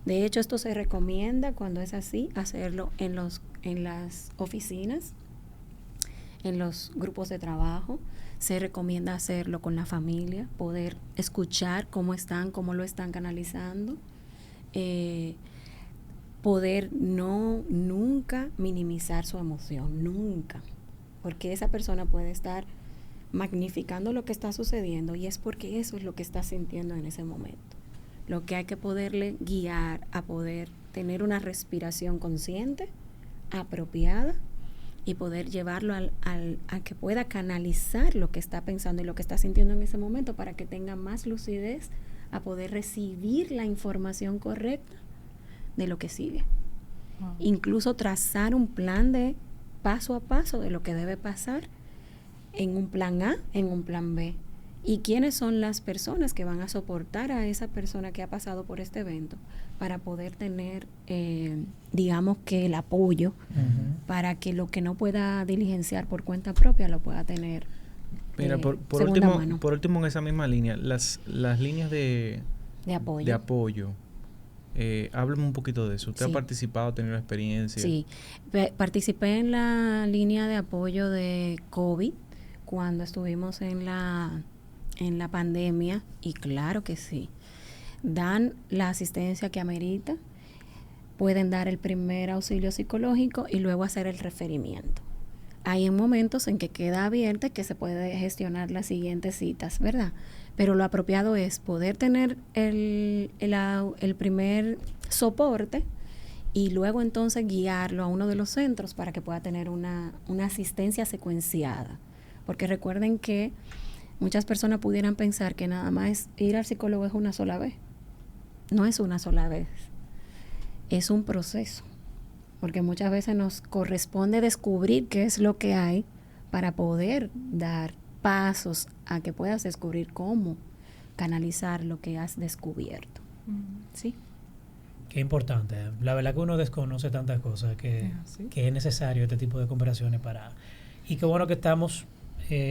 De hecho, esto se recomienda cuando es así, hacerlo en las oficinas, en los grupos de trabajo. Se recomienda hacerlo con la familia, poder escuchar cómo lo están canalizando, poder nunca minimizar su emoción, nunca, porque esa persona puede estar magnificando lo que está sucediendo y es porque eso es lo que está sintiendo en ese momento. Lo que hay que poderle guiar a poder tener una respiración consciente, apropiada, y poder llevarlo a que pueda canalizar lo que está pensando y lo que está sintiendo en ese momento para que tenga más lucidez a poder recibir la información correcta de lo que sigue. Incluso trazar un plan de paso a paso de lo que debe pasar en un plan A, en un plan B. ¿Y quiénes son las personas que van a soportar a esa persona que ha pasado por este evento para poder tener, digamos que el apoyo para que lo que no pueda diligenciar por cuenta propia lo pueda tener? Mira, por último en esa misma línea, las líneas de apoyo. Háblame un poquito de eso. ¿Usted ha participado, ha tenido experiencia? Sí, participé en la línea de apoyo de COVID cuando estuvimos en la pandemia y claro que sí, dan la asistencia que amerita, pueden dar el primer auxilio psicológico y luego hacer el referimiento. Hay momentos en que queda abierto que se puede gestionar las siguientes citas, ¿verdad? Pero lo apropiado es poder tener el primer soporte y luego entonces guiarlo a uno de los centros para que pueda tener una asistencia secuenciada. Porque recuerden que muchas personas pudieran pensar que nada más ir al psicólogo es una sola vez. No es una sola vez. Es un proceso. Porque muchas veces nos corresponde descubrir qué es lo que hay para poder dar pasos a que puedas descubrir cómo canalizar lo que has descubierto. ¿Sí? Qué importante. La verdad que uno desconoce tantas cosas que es necesario este tipo de conversaciones para... Y qué bueno que estamos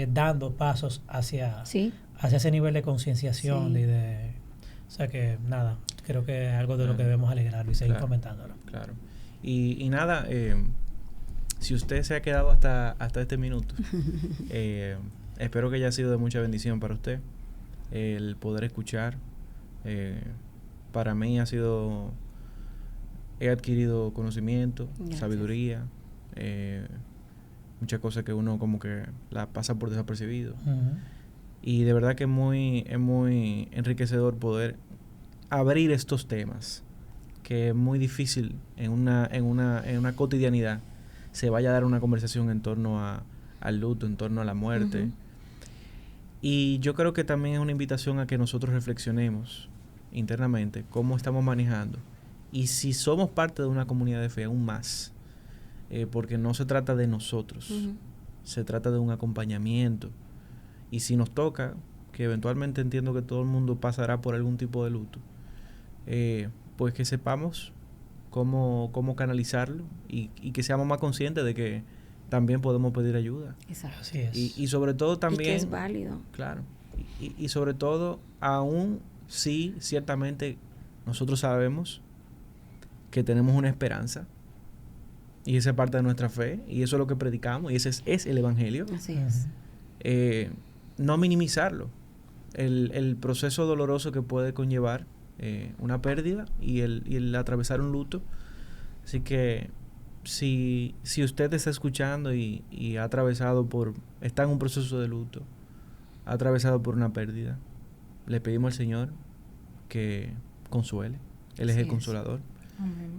dando pasos hacia ese nivel de concienciación y de... O sea que nada, creo que es algo de lo que debemos alegrarlo y seguir comentándolo. Claro. Y nada, si usted se ha quedado hasta este minuto, espero que haya sido de mucha bendición para usted el poder escuchar. Para mí he adquirido conocimiento, Gracias. sabiduría, muchas cosas que uno como que la pasa por desapercibido. Y de verdad que es muy enriquecedor poder abrir estos temas, que es muy difícil en una cotidianidad se vaya a dar una conversación en torno al luto, en torno a la muerte. Y yo creo que también es una invitación a que nosotros reflexionemos internamente cómo estamos manejando y si somos parte de una comunidad de fe aún más, porque no se trata de nosotros, se trata de un acompañamiento. Y si nos toca, que eventualmente entiendo que todo el mundo pasará por algún tipo de luto, pues que sepamos cómo canalizarlo y que seamos más conscientes de que también podemos pedir ayuda. Exacto. Así es. Y sobre todo también... Y que es válido. Claro. Y sobre todo, aún sí, ciertamente, nosotros sabemos que tenemos una esperanza. Y esa es parte de nuestra fe. Y eso es lo que predicamos. Y ese es el Evangelio. Así es. No minimizarlo. El proceso doloroso que puede conllevar una pérdida y el atravesar un luto. Así que si usted está escuchando y ha atravesado está en un proceso de luto, ha atravesado por una pérdida, le pedimos al Señor que consuele. Él es el consolador.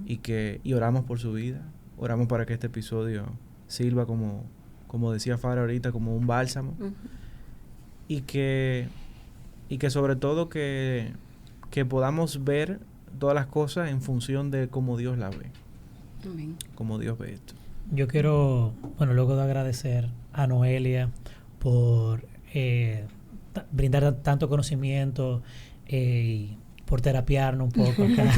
Y oramos por su vida. Oramos para que este episodio sirva como decía Fara ahorita, como un bálsamo. Y que sobre todo que podamos ver todas las cosas en función de cómo Dios las ve. Amén. Cómo Dios ve esto. Yo quiero, luego de agradecer a Noelia por brindar tanto conocimiento y por terapiarnos un poco acá.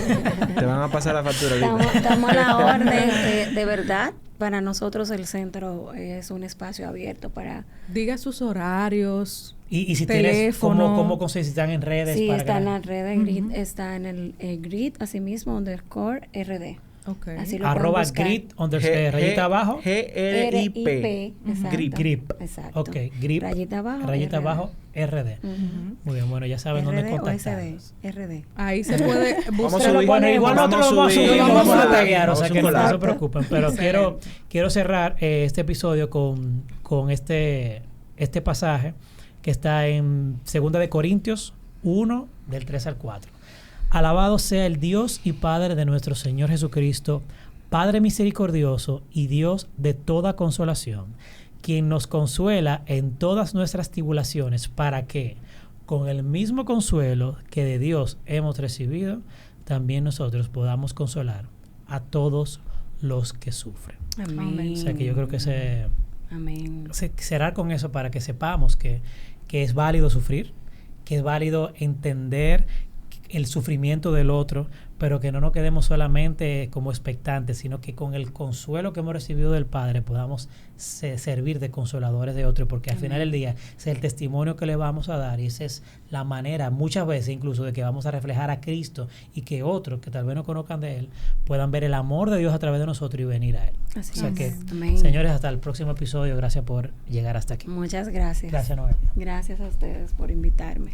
Te van a pasar la factura ahorita. Estamos a la orden. De verdad, para nosotros el centro es un espacio abierto para... Diga sus horarios. Y si teléfono. tienes, ¿cómo están en redes? Sí, para está en que las redes, Grid, está en el Grid, asimismo, _RD. Okay. Así lo @ pueden buscar. Grid, rayita abajo. GRIP. Exacto. Grip. Exacto. Ok, Grip. Rayita Rayita abajo, RD. Muy bien, bueno, ya saben dónde contactarnos. RD. Ahí se puede buscar. Igual nosotros lo vamos a subir, vamos a taguear, o sea que no se preocupen. Pero quiero cerrar este episodio con este pasaje que está en 2 de Corintios 1, del 3 al 4. Alabado sea el Dios y Padre de nuestro Señor Jesucristo, Padre misericordioso y Dios de toda consolación, quien nos consuela en todas nuestras tribulaciones, para que, con el mismo consuelo que de Dios hemos recibido, también nosotros podamos consolar a todos los que sufren. Amén. O sea que yo creo que Amén. cerrar con eso para que sepamos que es válido sufrir, que es válido entender el sufrimiento del otro, pero que no nos quedemos solamente como expectantes, sino que con el consuelo que hemos recibido del Padre podamos servir de consoladores de otros, porque al final del día es el testimonio que le vamos a dar y esa es la manera, muchas veces incluso, de que vamos a reflejar a Cristo y que otros que tal vez no conozcan de Él puedan ver el amor de Dios a través de nosotros y venir a Él. Así o sea es. que, Amén. señores, hasta el próximo episodio. Gracias por llegar hasta aquí. Muchas gracias. Gracias, Noelia. Gracias a ustedes por invitarme.